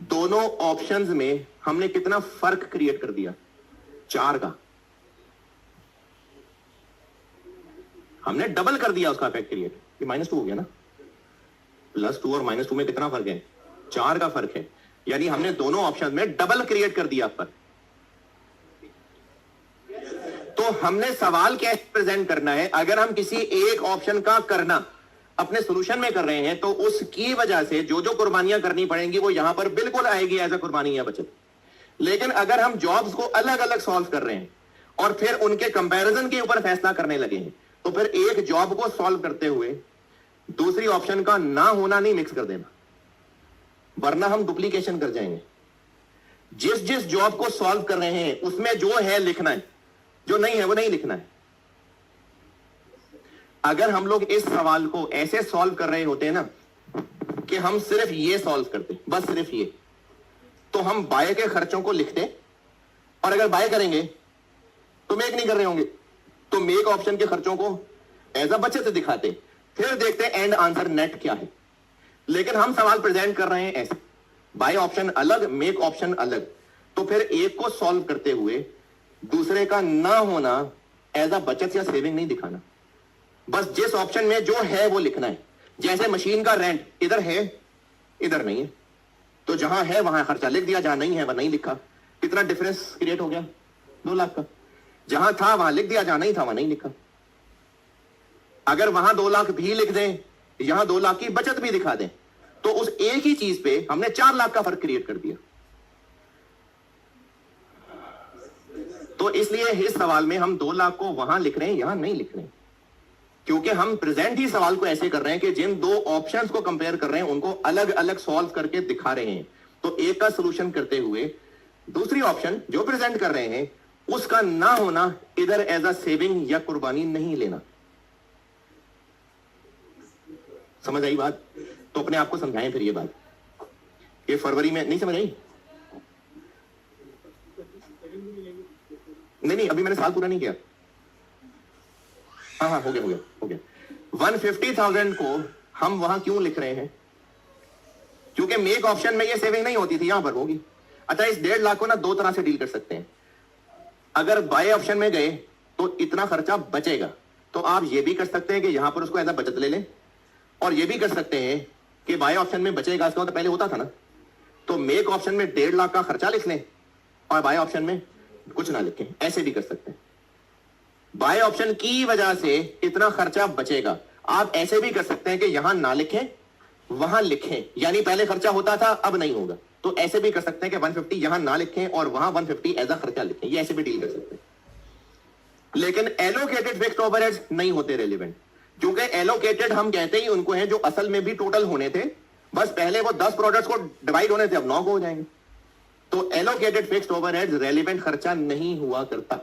दोनों ऑप्शंस में हमने कितना फर्क क्रिएट कर दिया, 4 का। हमने डबल कर दिया उसका इफेक्ट क्रिएट। ये -2 हो गया ना, +2 और -2 में कितना फर्क है, 4 का फर्क है। यानी हमने दोनों ऑप्शन में डबल क्रिएट कर दिया फर्क। तो हमने सवाल कैसे प्रेजेंट करना है, अगर हम किसी एक ऑप्शन का करना अपने सॉल्यूशन में कर रहे हैं, तो उसकी वजह से जो जो कुर्बानियां करनी पड़ेंगी वो यहां पर बिल्कुल आएगी एज अ कुर्बानी या बचत। लेकिन अगर हम जॉब्स को अलग अलग सॉल्व कर रहे हैं और फिर उनके कंपैरिजन के ऊपर फैसला करने लगे हैं, तो फिर एक जॉब को सॉल्व करते हुए दूसरी ऑप्शन का ना होना नहीं मिक्स कर देना, वरना हम डुप्लीकेशन कर जाएंगे। जिस जिस जॉब को सॉल्व कर रहे हैं उसमें जो है लिखना है, जो नहीं है वो नहीं लिखना है। अगर हम लोग इस सवाल को ऐसे सॉल्व कर रहे होते हैं ना कि हम सिर्फ ये सॉल्व करते, बस सिर्फ ये, तो हम बाय के खर्चों को लिखते, और अगर बाय करेंगे तो मेक नहीं कर रहे होंगे, तो मेक ऑप्शन के खर्चों को एज अ बचत से दिखाते, फिर देखते एंड आंसर नेट क्या है। लेकिन हम सवाल प्रेजेंट कर रहे हैं ऐसे, बाय ऑप्शन अलग, मेक ऑप्शन अलग, तो फिर एक को सॉल्व करते हुए दूसरे का ना होना एज अ बचत या सेविंग नहीं दिखाना, बस जिस ऑप्शन में जो है वो लिखना है। जैसे मशीन का रेंट इधर है इधर नहीं है, तो जहां है वहां खर्चा लिख दिया, जहां नहीं है वह नहीं लिखा। कितना डिफरेंस क्रिएट हो गया, 2 लाख का। जहां था वहां लिख दिया, जहां नहीं था वहां नहीं लिखा। अगर वहां 2 लाख भी लिख दें, यहां 2 लाख की बचत भी दिखा दें, तो उस एक ही चीज पे हमने 4 लाख का फर्क क्रिएट कर दिया। तो इसलिए इस सवाल में हम 2 लाख को वहां लिख रहे हैं, यहां नहीं लिख रहे हैं, क्योंकि हम प्रेजेंट ही सवाल को ऐसे कर रहे हैं कि जिन 2 ऑप्शंस को कंपेयर कर रहे हैं उनको अलग अलग सॉल्व करके दिखा रहे हैं। तो एक का सोल्यूशन करते हुए दूसरी ऑप्शन जो प्रेजेंट कर रहे हैं उसका ना होना इधर एज अ सेविंग या कुर्बानी नहीं लेना। समझ आई बात? तो अपने आप को समझाएं फिर ये बात, ये फरवरी में नहीं समझ आई? नहीं, अभी मैंने साल पूरा नहीं किया। हाँ, हो गया। 150,000 को हम वहां क्यों लिख रहे हैं? क्योंकि मेक ऑप्शन में ये सेविंग नहीं होती थी, यहां पर होगी। अच्छा, इस 1.5 लाख को ना 2 तरह से डील कर सकते हैं। अगर बाय ऑप्शन में गए तो इतना खर्चा बचेगा, तो आप ये भी कर सकते हैं कि यहां पर उसको एज अ बचत ले लें, और ये भी कर सकते हैं कि बाय ऑप्शन में बचेगा, इसका तो पहले होता था ना, तो मेक ऑप्शन में 1.5 लाख का खर्चा लिख लें और बाय ऑप्शन में कुछ ना लिखें। ऐसे भी कर सकते हैं, बाय ऑप्शन की वजह से इतना खर्चा बचेगा। आप ऐसे भी कर सकते हैं कि यहां ना लिखें वहां लिखें, यानी पहले खर्चा होता था अब नहीं होगा। तो ऐसे भी कर सकते हैं कि 150 यहां ना लिखें और वहां 150 एज अ खर्चा लिखें, ये ऐसे भी डील कर सकते हैं। लेकिन एलोकेटेड फिक्स्ड ओवरहेड्स नहीं होते रेलिवेंट, क्योंकि एलोकेटेड हम कहते ही उनको हैं जो असल में भी टोटल होने थे, बस पहले वो 10 प्रोडक्ट्स को डिवाइड होने थे, अब 9 को हो जाएंगे। तो एलोकेटेड फिक्स्ड ओवरहेड्स रेलिवेंट खर्चा नहीं हुआ करता।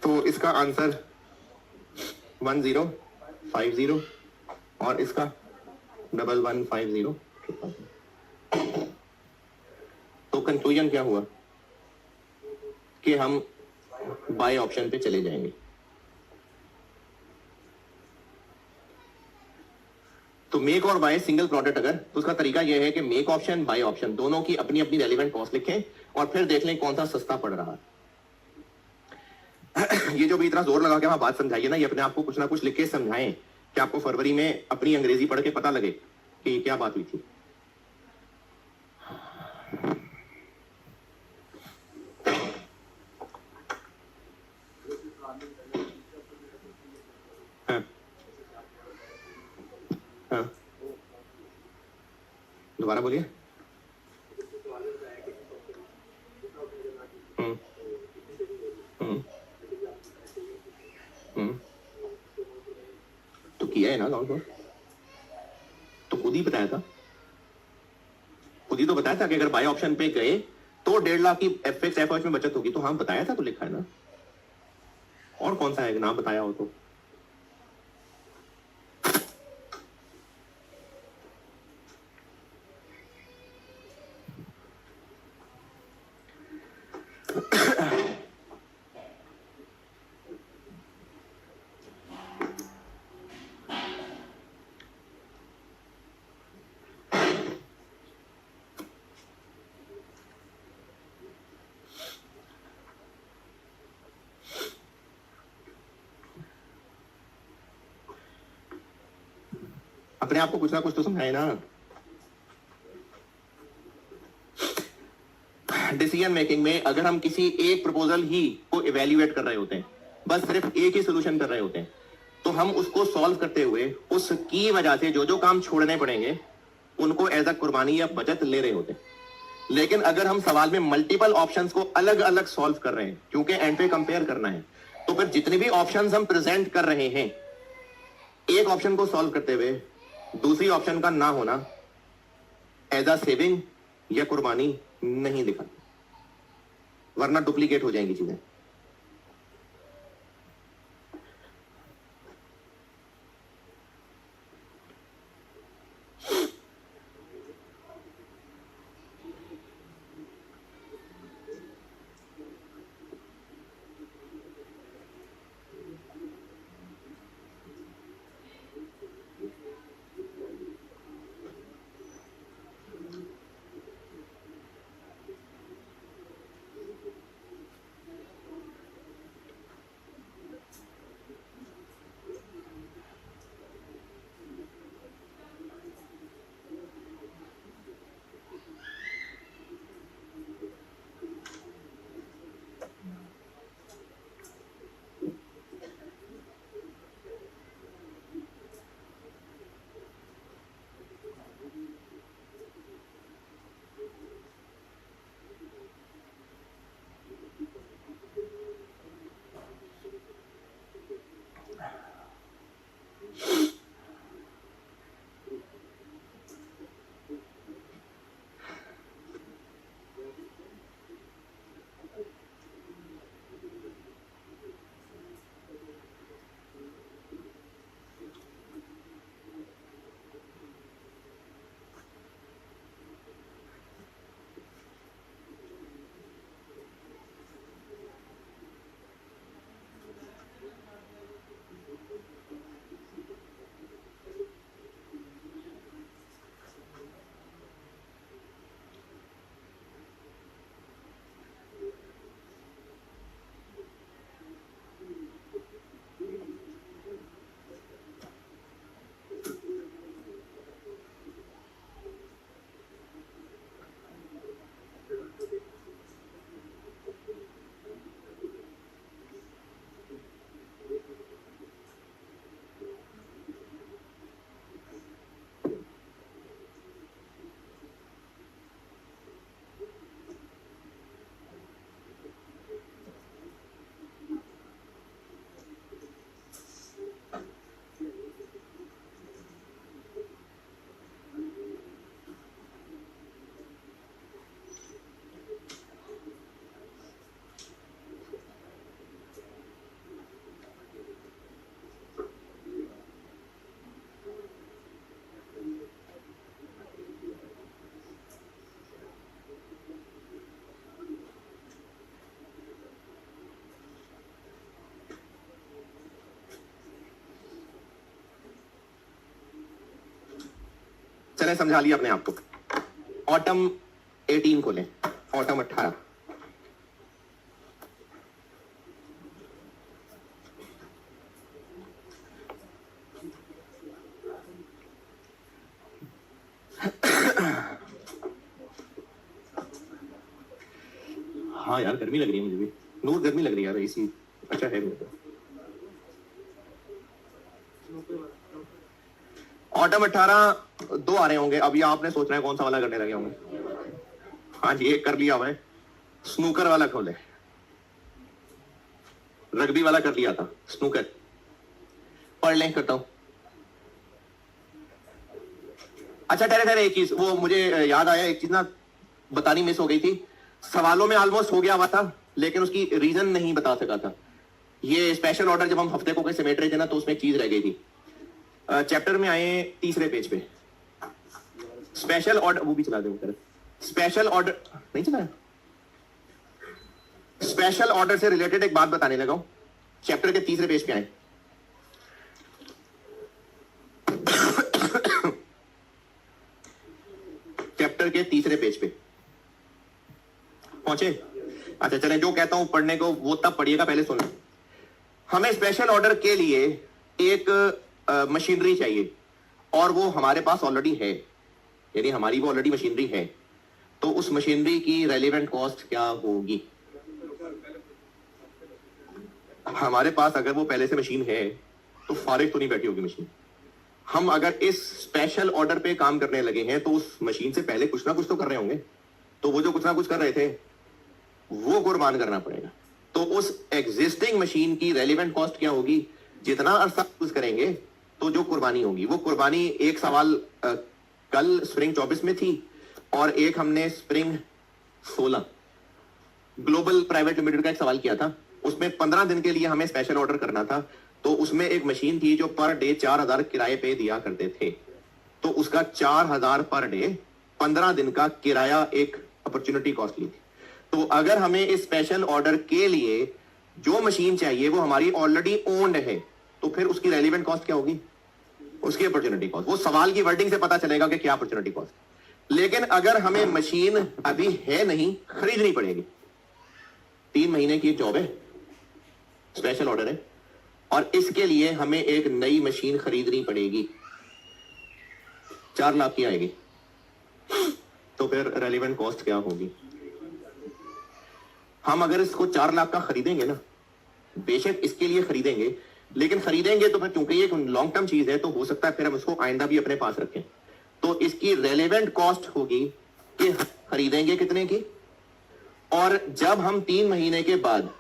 तो इसका आंसर 1050 और इसका 1150। तो कंक्लूजन क्या हुआ कि हम बाय ऑप्शन पे चले जाएंगे। तो मेक और बाय सिंगल प्रोडक्ट अगर, तो उसका तरीका यह है कि मेक ऑप्शन बाय ऑप्शन दोनों की अपनी अपनी रेलिवेंट कॉस्ट लिखें और फिर देख लें कौन सा सस्ता पड़ रहा है। ये जो भी इतना जोर लगा के वहां बात समझाइए ना, ये अपने आप को कुछ ना कुछ लिख के समझाएं कि आपको फरवरी में अपनी अंग्रेजी पढ़ के पता लगे कि क्या बात हुई थी। हाँ, दोबारा बोलिए। तो किया है ना अकाउंट पर, तो खुद ही बताया था, खुद ही तो बताया था कि अगर बाय ऑप्शन पे गए तो 1.5 लाख की एफएक्स एफएच में बचत होगी। तो हाँ बताया था, तो लिखा है ना। और कौन सा है ना बताया हो तो? अपने आप को कुछ ना कुछ तो समझाए ना। डिसीजन मेकिंग में अगर हम किसी एक प्रपोजल ही को इवेल्युएट कर रहे होते हैं, बस सिर्फ एक ही सोल्यूशन कर रहे होते हैं, तो हम उसको सॉल्व करते हुए उसकी वजह से जो जो काम छोड़ने पड़ेंगे उनको एज अ कुर्बानी या बचत ले रहे होते हैं। लेकिन अगर हम सवाल में मल्टीपल ऑप्शंस को अलग अलग सॉल्व कर रहे हैं, क्योंकि एंड पे कंपेयर करना है, तो फिर जितने भी ऑप्शंस हम प्रेजेंट कर रहे हैं, एक ऑप्शन को सॉल्व करते हुए दूसरी ऑप्शन का ना होना एज अ सेविंग या कुर्बानी नहीं दिखा, वरना डुप्लीकेट हो जाएंगी चीजें। चले समझा लिया अपने आप को। ऑटम 18 को लें, ऑटम 18। हाँ यार गर्मी लग रही है मुझे भी, नूर गर्मी लग रही है यार, एसी अच्छा है मेरे को। ऑटम 18 दो आ रहे होंगे, अब ये आपने सोचना है कौन सा वाला करने लगे होंगे। हाँ जी एक कर लिया हुआ है, स्नूकर वाला खोले, रग्बी वाला कर लिया था, स्नूकर पढ़ लें करता हूं। अच्छा ठहरे ठहरे एक चीज, वो मुझे याद आया, एक चीज ना बतानी मिस हो गई थी। सवालों में ऑलमोस्ट हो गया हुआ था लेकिन उसकी रीजन नहीं बता सका था। ये स्पेशल ऑर्डर जब हम हफ्ते को कैसे समेट रहे थे ना, तो उसमें एक चीज रह गई थी। चैप्टर में आए तीसरे पेज पे, स्पेशल ऑर्डर, वो भी चला दे वो, स्पेशल ऑर्डर नहीं चला, स्पेशल ऑर्डर से रिलेटेड एक बात बताने लगा हूं। चैप्टर के तीसरे पेज पे आए, चैप्टर के तीसरे पेज पे पहुंचे। अच्छा चलें, जो कहता हूं पढ़ने को वो तब पढ़िएगा, पहले सुन लो। हमें स्पेशल ऑर्डर के लिए एक मशीनरी चाहिए और वो हमारे पास ऑलरेडी है, यानी हमारी वो ऑलरेडी मशीनरी है। तो उस मशीनरी की रेलेवेंट कॉस्ट क्या होगी? हमारे पास अगर वो पहले से मशीन है तो फारिग तो नहीं बैठी होगी मशीन। हम अगर इस स्पेशल ऑर्डर पे काम करने लगे हैं तो उस मशीन से पहले कुछ ना कुछ तो कर रहे होंगे, तो वो जो कुछ ना कुछ कर रहे थे वो कुर्बान करना पड़ेगा। तो उस एग्जिस्टिंग मशीन की रेलेवेंट कॉस्ट क्या होगी? जितना अरसा यूज करेंगे तो जो कुर्बानी होगी वो कुर्बानी। एक सवाल कल स्प्रिंग 24 में थी और एक हमने स्प्रिंग 16 ग्लोबल प्राइवेट लिमिटेड का एक सवाल किया था। उसमें 15 दिन के लिए हमें स्पेशल ऑर्डर करना था, तो उसमें एक मशीन थी जो पर डे 4000 किराए पे दिया करते थे। तो उसका 4000 पर डे 15 दिन का किराया एक अपॉर्चुनिटी कॉस्ट ली थी। तो अगर हमें इस स्पेशल ऑर्डर के लिए जो मशीन चाहिए वो हमारी ऑलरेडी ओन्ड है, तो फिर उसकी रेलिवेंट कॉस्ट क्या होगी? उसकी अपॉर्चुनिटी कॉस्ट। वो सवाल की वर्डिंग से पता चलेगा कि क्या अपॉर्चुनिटी कॉस्ट। लेकिन अगर हमें मशीन अभी है नहीं, खरीदनी पड़ेगी, 3 महीने की एक जॉब है, स्पेशल ऑर्डर है, और इसके लिए हमें एक नई मशीन खरीदनी पड़ेगी, 4 लाख की आएगी, तो फिर रेलिवेंट कॉस्ट क्या होगी? हम अगर इसको 4 लाख का खरीदेंगे ना, बेशक इसके लिए खरीदेंगे, लेकिन खरीदेंगे तो फिर क्योंकि ये एक लॉन्ग टर्म चीज है तो हो सकता है फिर हम इसको आइंदा भी अपने पास रखें। तो इसकी रेलेवेंट कॉस्ट होगी कि खरीदेंगे कितने की, और जब हम 3 महीने के बाद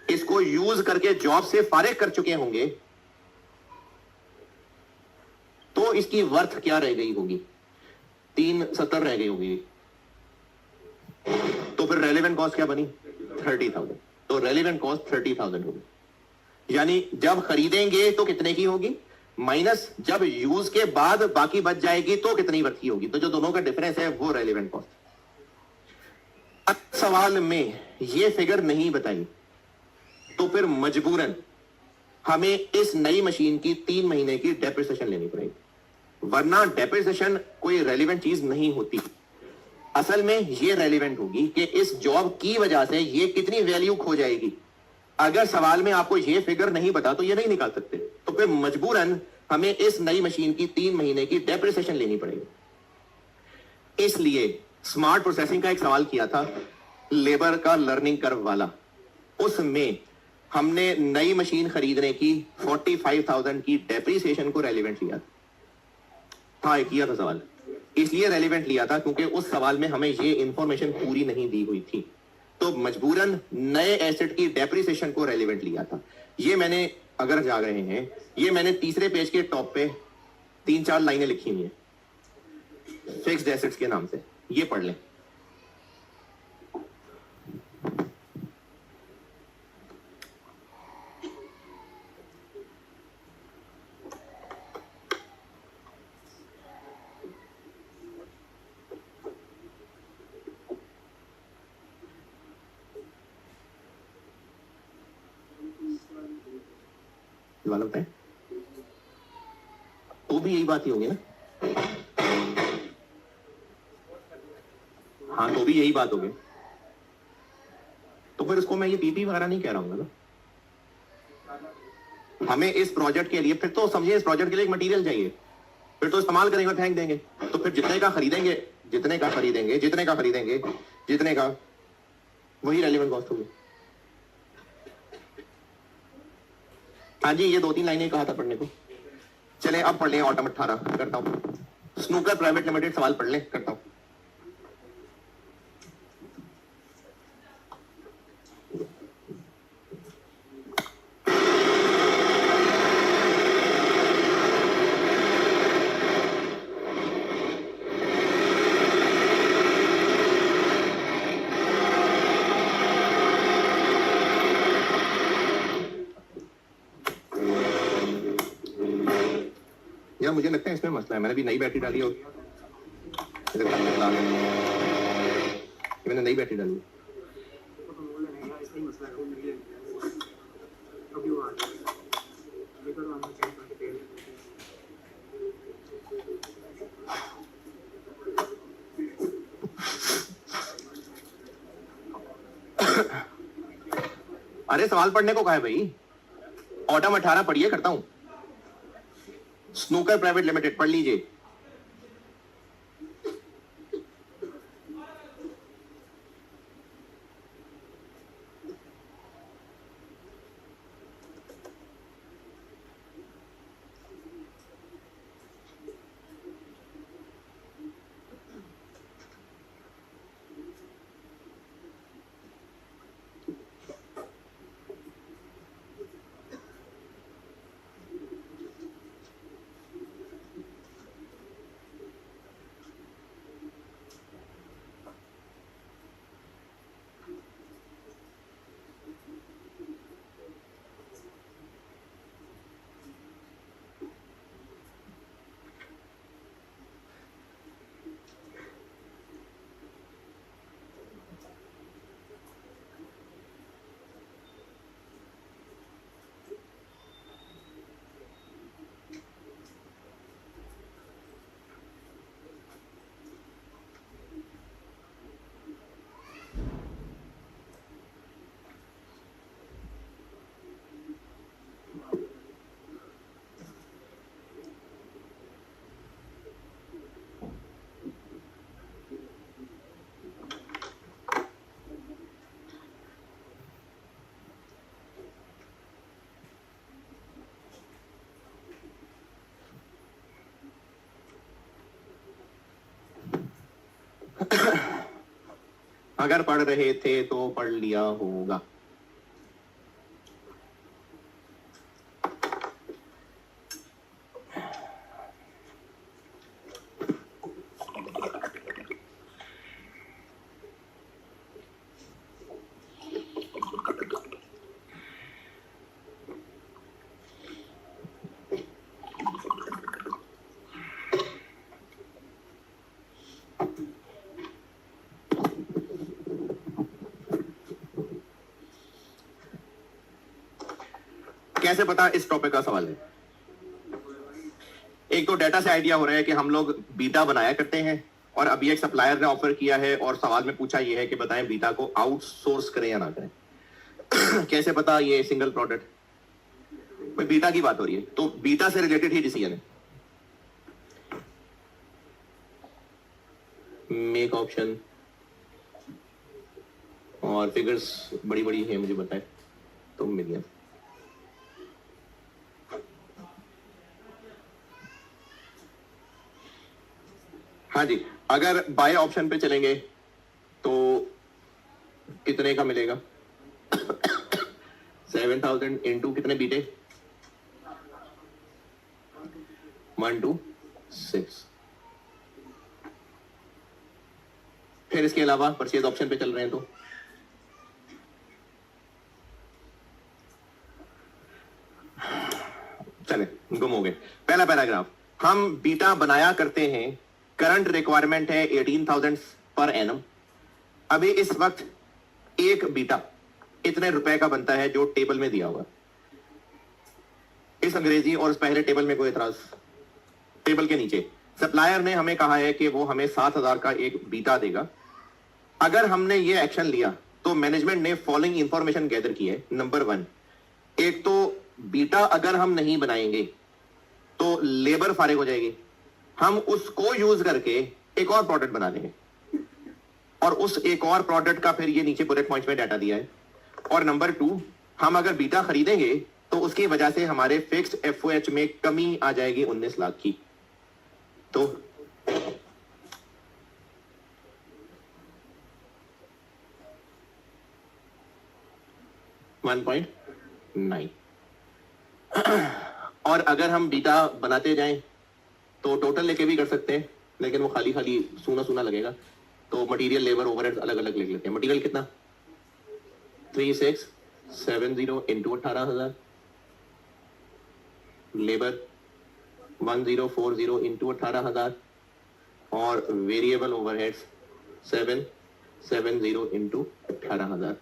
इसको यूज करके जॉब से फारिग कर चुके होंगे तो इसकी वर्थ क्या रह गई होगी? 370 रह गई होगी। तो फिर रेलेवेंट कॉस्ट क्या बनी? 30,000। तो रेलेवेंट कॉस्ट 30,000 होगी। यानी जब खरीदेंगे तो कितने की होगी, माइनस जब यूज के बाद बाकी बच जाएगी तो कितनी वर्थ की होगी। तो जो दोनों का डिफरेंस है वो रेलेवेंट कॉस्ट। सवाल में ये फिगर नहीं बताई तो फिर मजबूरन हमें इस नई मशीन की 3 महीने की डेप्रिसिएशन लेनी पड़ेगी, वरना डेप्रिसिएशन कोई रेलिवेंट चीज नहीं होती। असल में ये रेलिवेंट होगी कि इस जॉब की वजह से ये कितनी वैल्यू खो जाएगी। अगर सवाल में आपको ये फिगर नहीं बता तो ये नहीं निकाल सकते, तो फिर मजबूरन हमें इस नई मशीन की 3 महीने की डेप्रिसिएशन लेनी पड़ेगी। इसलिए स्मार्ट प्रोसेसिंग का एक सवाल किया था, लेबर का लर्निंग कर्व वाला, उसमें हमने नई मशीन खरीदने की 45,000 की डेप्रिसिएशन को रेलिवेंट लिया था। किया था सवाल, इसलिए रेलिवेंट लिया था क्योंकि उस सवाल में हमें ये इंफॉर्मेशन पूरी नहीं दी हुई थी, तो मजबूरन नए एसेट की डेप्रिसिएशन को रेलिवेंट लिया था। ये मैंने, अगर जाग रहे हैं, ये मैंने तीसरे पेज के टॉप पे 3-4 लाइनें लिखी हुई हैं फिक्स्ड एसेट्स के नाम से, ये पढ़ लें। वाला बताएं, तो भी यही बात ही होगी ना। हाँ तो भी यही बात होगी, तो फिर उसको मैं ये पीपी वगैरह नहीं कह रहा हूँ ना। हमें इस प्रोजेक्ट के लिए, फिर तो समझिए इस प्रोजेक्ट के लिए एक मटेरियल चाहिए, फिर तो इस्तेमाल करेंगे फेंक देंगे, तो फिर जितने का खरीदेंगे वही रेलिवेंट कॉस्ट होगी। हाँ जी, ये 2-3 लाइनें कहा था पढ़ने को। चले अब पढ़ लें ऑटम 18 करता हूँ। स्नूकर प्राइवेट लिमिटेड सवाल पढ़ लें, करता हूँ। यार मुझे लगता है इसमें मसला है, मैंने भी नई बैटरी डाली और मैंने नई बैटरी डाली। अरे सवाल पढ़ने को कहा है भाई, ऑटम 18 पढ़िए, करता हूं। स्नूकर प्राइवेट लिमिटेड पढ़ लीजिए। अगर पढ़ रहे थे तो पढ़ लिया होगा। कैसे पता, इस टॉपिक का सवाल है। एक तो डेटा से आइडिया हो रहा है कि हम लोग बीटा बनाया करते हैं और अभी एक सप्लायर ने ऑफर किया है और सवाल में पूछा यह है कि बताएं बीटा को आउटसोर्स करें या ना करें। कैसे पता ये सिंगल प्रोडक्ट, भाई बीटा की बात हो रही है तो बीटा से रिलेटेड ही डिसीजन है। मेक ऑप्शन और फिगर्स बड़ी बड़ी है, मुझे बताएं तो मिल गया। हाँ जी, अगर बाय ऑप्शन पे चलेंगे तो कितने का मिलेगा? 7000 इंटू कितने बीटे? 1 2 6। फिर इसके अलावा परचेज ऑप्शन पे चल रहे हैं तो चले, गुम हो गए। पहला पैराग्राफ, हम बीटा बनाया करते हैं, करंट रिक्वायरमेंट है 18,000 पर एनम। अभी इस वक्त एक बीटा इतने रुपए का बनता है जो टेबल में दिया हुआ। इस अंग्रेजी और इस पहले टेबल में कोई एतराज? टेबल के नीचे सप्लायर ने हमें कहा है कि वो हमें 7,000 का एक बीटा देगा अगर हमने ये एक्शन लिया तो मैनेजमेंट ने फॉलोइंग इंफॉर्मेशन गैदर की है। नंबर 1, एक तो बीटा अगर हम नहीं बनाएंगे तो लेबर फारिग हो जाएगी, हम उसको यूज करके एक और प्रोडक्ट बना लेंगे, और उस एक और प्रोडक्ट का फिर ये नीचे बुलेट पॉइंट्स में डाटा दिया है। और नंबर 2, हम अगर बीटा खरीदेंगे तो उसकी वजह से हमारे फिक्स्ड एफओएच में कमी आ जाएगी 19 लाख की। तो $1.9, और अगर हम बीटा बनाते जाएं तो टोटल लेके भी कर सकते हैं, लेकिन वो खाली खाली सूना सूना लगेगा। तो मटेरियल लेबर ओवरहेड्स अलग अलग लिख लेते हैं। मटेरियल कितना 3670 इंटू 18,000, लेबर 1040 इंटू 18,000, और वेरिएबल ओवरहेड्स 770 इंटू 18,000,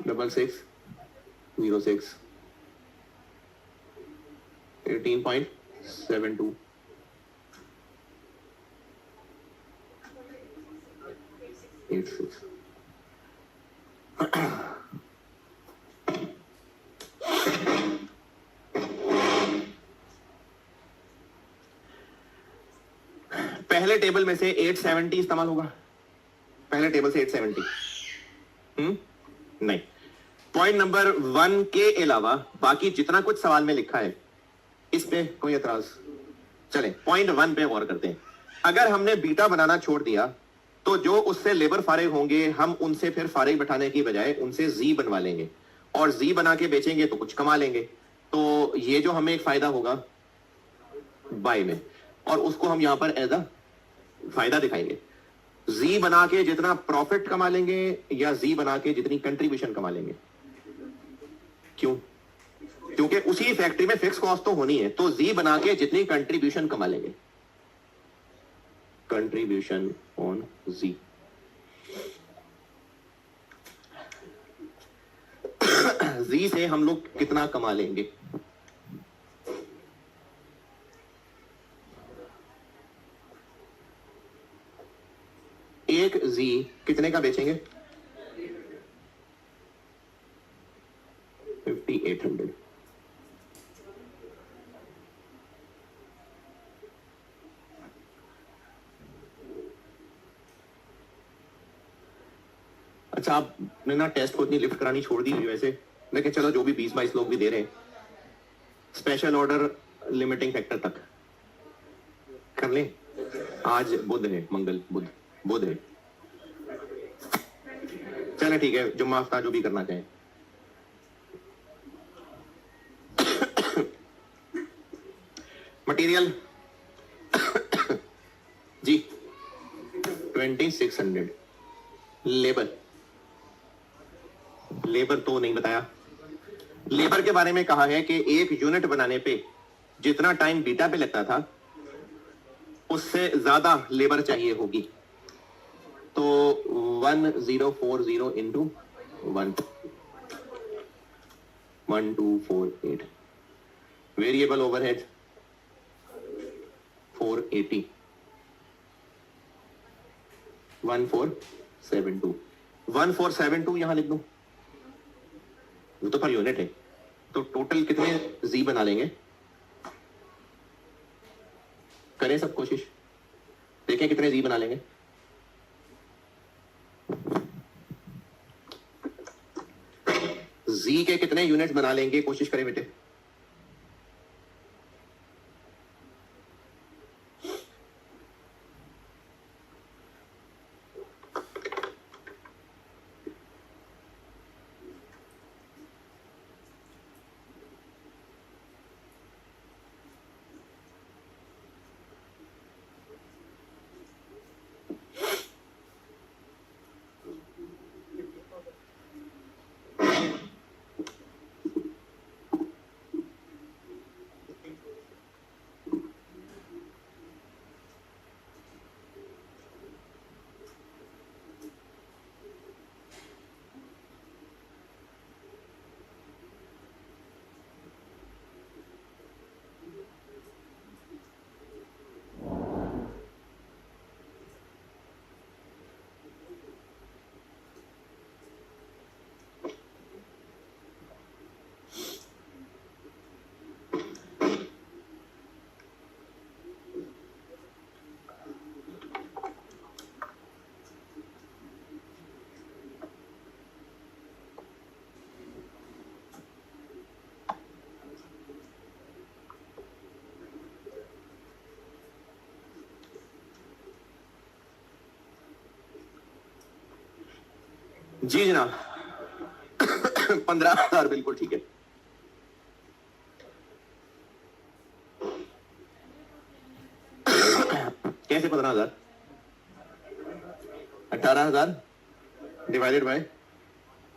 6606 18.72, पहले टेबल में से 870 इस्तेमाल होगा, पहले टेबल से 870 नहीं। पॉइंट नंबर 1 के अलावा बाकी जितना कुछ सवाल में लिखा है इस पे कोई एतराज? चले पॉइंट 1 पे गौर करते हैं। अगर हमने बीटा बनाना छोड़ दिया तो जो उससे लेबर फारिग होंगे हम उनसे फिर फारिग बैठाने की बजाय उनसे जी बनवा लेंगे, और जी बना के बेचेंगे तो कुछ कमा लेंगे। तो ये जो हमें एक फायदा होगा बाय में, और उसको हम यहां पर एज अ फायदा दिखाएंगे। जी बना के जितना प्रॉफिट कमा लेंगे या जी बना के जितनी कंट्रीब्यूशन कमा लेंगे? क्यों? क्योंकि उसी फैक्ट्री में फिक्स कॉस्ट तो होनी है, तो जी बना के जितनी कंट्रीब्यूशन कमा लेंगे, कंट्रीब्यूशन ऑन जी। जी से हम लोग कितना कमा लेंगे? एक जी कितने का बेचेंगे? 5800। अच्छा, आपने ना टेस्ट को इतनी लिफ्ट करानी छोड़ दी वैसे, लेकिन चलो जो भी 20-22 लोग भी दे रहे हैं, स्पेशल ऑर्डर लिमिटिंग फैक्टर तक कर लें। आज बुध है, मंगल बुध है, चले ठीक है, जुम्मा हफ्ता जो भी करना चाहें। मटेरियल जी 2600, लेबर तो नहीं बताया। लेबर के बारे में कहा है कि एक यूनिट बनाने पे जितना टाइम बीटा पे लगता था उससे ज्यादा लेबर चाहिए होगी। तो 1040 इंटू 1248, वेरिएबल ओवरहेड 480, 1472 यहां लिख दूं, वो तो पर यूनिट है। तो टोटल कितने जी बना लेंगे? करें सब कोशिश, देखें कितने जी बना लेंगे। जी के कितने यूनिट बना लेंगे, कोशिश करें बेटे। जी जनाब 15,000 बिल्कुल ठीक है। कैसे 15,000? 18,000 डिवाइडेड बाय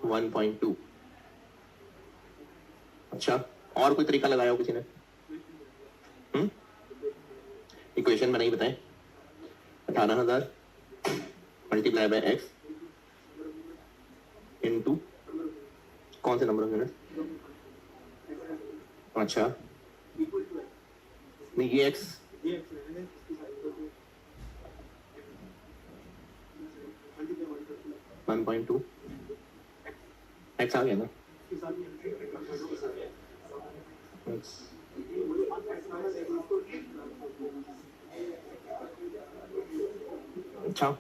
1.2। अच्छा, और कोई तरीका लगाया हो किसी ने? इक्वेशन बनाई, बताएं। 18,000 मल्टीप्लाई बाय एक्स इनटू कौन से नंबर होंगे? अच्छा, नहीं ये एक्स 1.2 एक्स आ गया ना? X. अच्छा,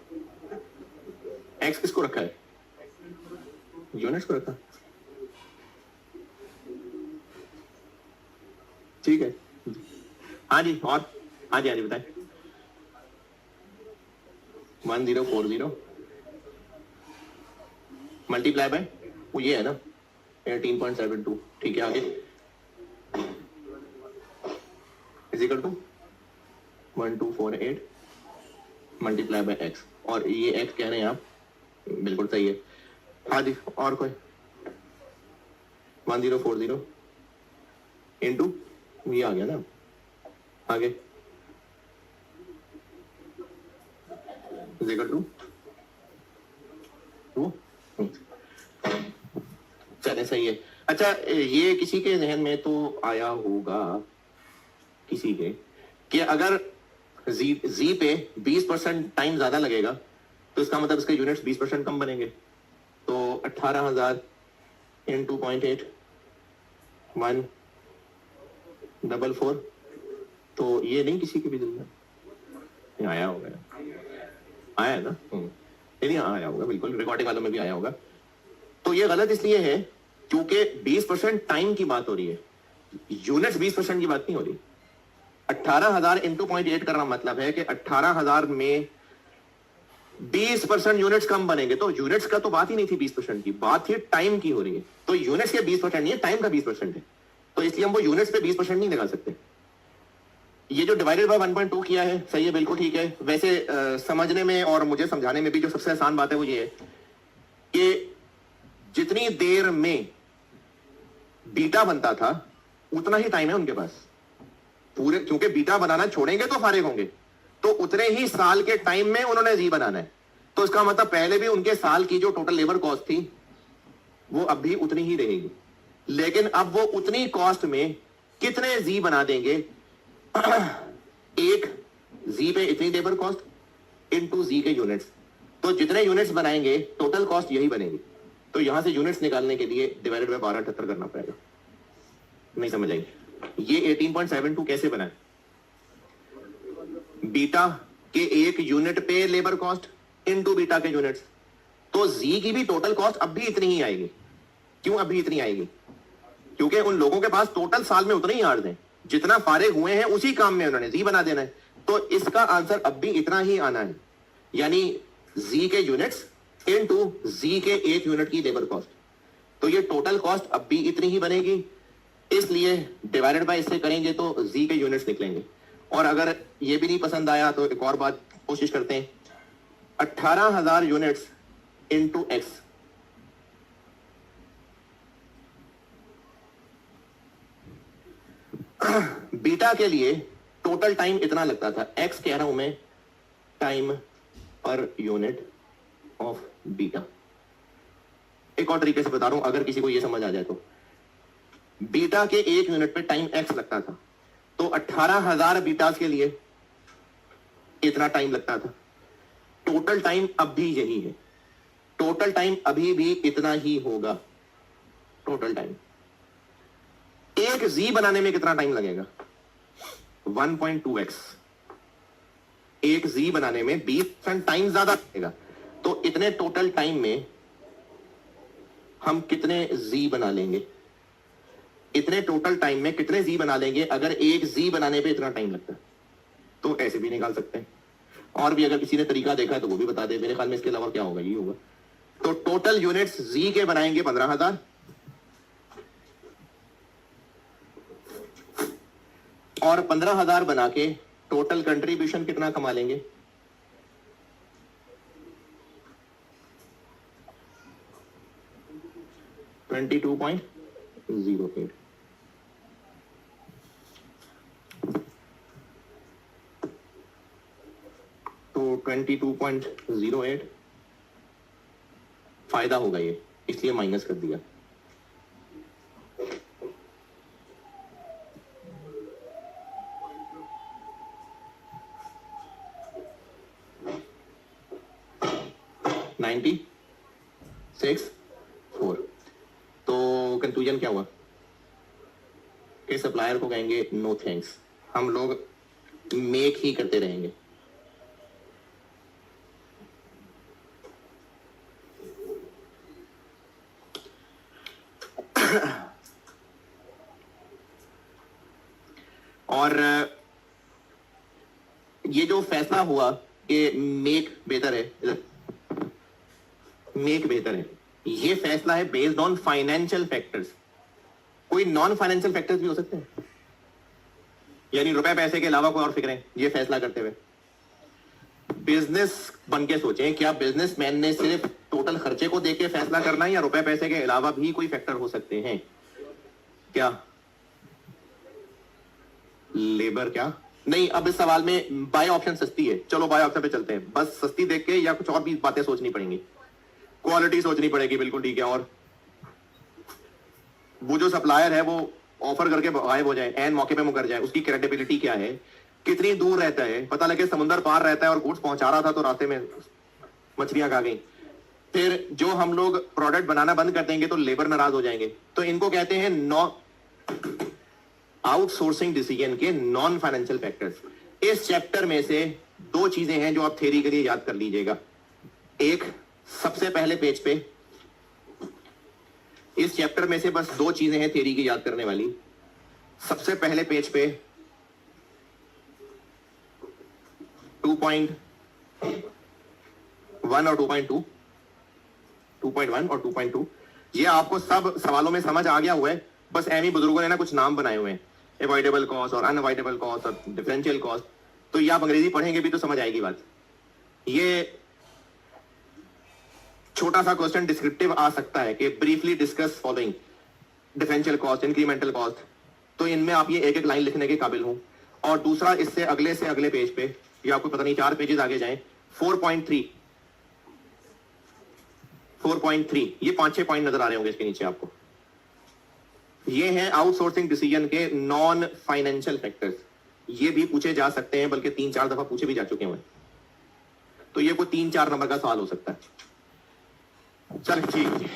एक्स किसको रखा है? यूनिट्स को रखा। ठीक है, हाँ जी, और हाँ जी बताएं। 1040 मल्टीप्लाई बाय वो ये है ना 18.72। ठीक है, आगे equal to 1248 multiply by x, और ये एक्स कह रहे हैं आप, बिल्कुल सही है। हाँ जी, और कोई? 1040 इंटू ये आ गया ना, आगे इजिकल टू वो, चले सही है। अच्छा, ये किसी के जहन में तो आया होगा किसी के कि अगर जी पे 20% टाइम ज्यादा लगेगा तो इसका मतलब इसके यूनिट्स 20% कम बनेंगे। तो 18,000 इंटू 0.8 144, तो ये नहीं किसी के भी दिल में आया होगा? आया है ना? नहीं आया होगा, बिल्कुल रिकॉर्डिंग वालों में भी आया होगा। तो ये गलत इसलिए है क्योंकि 20% टाइम की बात हो रही है, यूनिट्स 20% की बात नहीं हो रही। 18,000 इंटू 0.8 करना मतलब है कि 18,000 में 20% यूनिट्स कम बनेंगे। तो यूनिट्स का तो बात ही नहीं थी 20% की, बात थी टाइम की हो रही है। तो यूनिट्स के 20% नहीं है, टाइम का 20% है। तो इसलिए हम वो यूनिट्स पे 20% नहीं लगा सकते। ये जो डिवाइडेड बाय 1.2 किया है सही है, बिल्कुल ठीक है। वैसे समझने में और मुझे समझाने में भी जो सबसे आसान बात है वो ये है कि जितनी देर में बीटा बनता था उतना ही टाइम है उनके पास पूरे, क्योंकि बीटा बनाना छोड़ेंगे तो फारिग होंगे, तो उतने ही साल के टाइम में उन्होंने जी बनाना है। तो इसका मतलब पहले भी उनके साल की जो टोटल लेबर कॉस्ट थी वो अब भी उतनी ही रहेगी, लेकिन अब वो उतनी कॉस्ट में कितने जी बना देंगे? एक जी पे इतनी लेबर कॉस्ट इनटू जी के यूनिट्स, तो जितने यूनिट्स बनाएंगे टोटल कॉस्ट यही बनेगी। तो यहां से यूनिट्स निकालने के लिए डिवाइडेड बाय 1278 करना पड़ेगा। नहीं समझ आई? ये 18.72 कैसे बना है? बीटा के एक यूनिट पे लेबर कॉस्ट इनटू बीटा के यूनिट्स, तो जी की भी टोटल कॉस्ट अब भी इतनी ही आएगी। क्यों अब भी इतनी आएगी? क्योंकि उन लोगों के पास टोटल साल में उतने ही आर्ज हैं, जितना फारिग हुए हैं उसी काम में उन्होंने जी बना देना है। तो इसका आंसर अब भी इतना ही आना है, यानी जी के यूनिट्स इनटू जी के एक यूनिट की लेबर कॉस्ट। तो ये टोटल कॉस्ट अब भी इतनी ही बनेगी, इसलिए डिवाइडेड बाय इससे करेंगे तो जी के यूनिट्स निकलेंगे। और अगर ये भी नहीं पसंद आया तो एक और बात कोशिश करते हैं, 18,000 यूनिट्स इनटू एक्स, बीटा के लिए टोटल टाइम इतना लगता था, एक्स कह रहा हूं मैं time per unit of beta. एक और तरीके से बता रहा हूं अगर किसी को यह समझ आ जाए तो, बीटा के एक यूनिट पे टाइम एक्स लगता था, तो 18,000 बीटास के लिए इतना टाइम लगता था। टोटल टाइम अब भी यही है, टोटल टाइम अभी भी इतना ही होगा। टोटल टाइम एक जी बनाने में कितना टाइम लगेगा? 1.2x। एक जी बनाने में 20% टाइम ज्यादा लगेगा, तो इतने टोटल टाइम में हम कितने जी बना लेंगे? इतने टोटल टाइम में कितने जी बना लेंगे अगर एक जी बनाने पे इतना टाइम लगता है? तो ऐसे भी निकाल सकते हैं। और भी अगर किसी ने तरीका देखा है तो वो भी बता दे। मेरे ख्याल में इसके अलावा क्या होगा, ये होगा। तो टोटल यूनिट्स जी के बनाएंगे 15,000 और 15,000 बना के टोटल कंट्रीब्यूशन कितना कमा लेंगे? $22.08। तो 22.08 फायदा होगा ये, इसलिए माइनस कर दिया। $96.4। तो कंक्लूजन क्या हुआ कि सप्लायर को कहेंगे नो थैंक्स, हम लोग मेक ही करते रहेंगे। और ये जो फैसला हुआ कि मेक बेहतर है, मेक बेहतर है, ये फैसला है बेस्ड ऑन फाइनेंशियल फैक्टर्स। कोई नॉन फाइनेंशियल फैक्टर्स भी हो सकते हैं, यानी रुपए पैसे के अलावा कोई और फिक्रें ये फैसला करते हुए। बिजनेस बन के सोचें, क्या बिजनेसमैन ने सिर्फ टोटल खर्चे को देख के फैसला करना है या रुपए पैसे के अलावा भी कोई फैक्टर हो सकते हैं? क्या लेबर? क्या नहीं, अब इस सवाल में बाय ऑप्शन सस्ती है, चलो बाय ऑप्शन पे चलते हैं। बस सस्ती देख के या कुछ और भी बातें सोचनी पड़ेंगी, क्वालिटी सोचनी पड़ेगी, बिल्कुल ठीक है। और वो जो सप्लायर है वो ऑफर करके गायब हो जाए, एन मौके पे मुकर जाए, उसकी क्रेडिबिलिटी क्या है? कितनी दूर रहता है? पता लगे समुद्र पार रहता है और गुड्स पहुंचा रहा था तो रास्ते में मछलियां खा गई। फिर जो हम लोग प्रोडक्ट बनाना बंद कर देंगे तो लेबर नाराज हो जाएंगे। तो इनको कहते हैं आउटसोर्सिंग डिसीजन के नॉन फाइनेंशियल फैक्टर्स। इस चैप्टर में से दो चीजें हैं जो आप थ्योरी के लिए याद कर लीजिएगा। एक, सबसे पहले पेज पे इस चैप्टर में से बस दो चीजें हैं थ्योरी की याद करने वाली। सबसे पहले पेज पे 2.1 और 2.2, 2.1 और 2.2, ये आपको सब सवालों में समझ आ गया हुआ है। बस एम बुजुर्गों ने ना कुछ नाम बनाए हुए हैं, अवॉइडेबल कॉस्ट और अनअवॉइडेबल कॉस्ट और डिफरेंशियल कॉस्ट। तो ये आप अंग्रेजी पढ़ेंगे भी तो समझ आएगी बात। ये छोटा सा क्वेश्चन डिस्क्रिप्टिव आ सकता है कि briefly discuss following differential cost, incremental cost. तो इनमें आप ये एक एक लाइन लिखने के काबिल हूं। और दूसरा, इससे अगले पेज पे, ये आपको पता नहीं 4 पेजेस आगे जाएं, 4.3, ये 5-6 पॉइंट नजर आ रहे होंगे इसके नीचे आपको। ये हैं आउटसोर्सिंग डिसीजन के नॉन फाइनेंशियल फैक्टर्स। ये भी पूछे जा सकते हैं, बल्कि 3-4 दफा पूछे भी जा चुके हैं। तो ये कोई 3-4 नंबर का सवाल हो सकता है। चल ठीक है।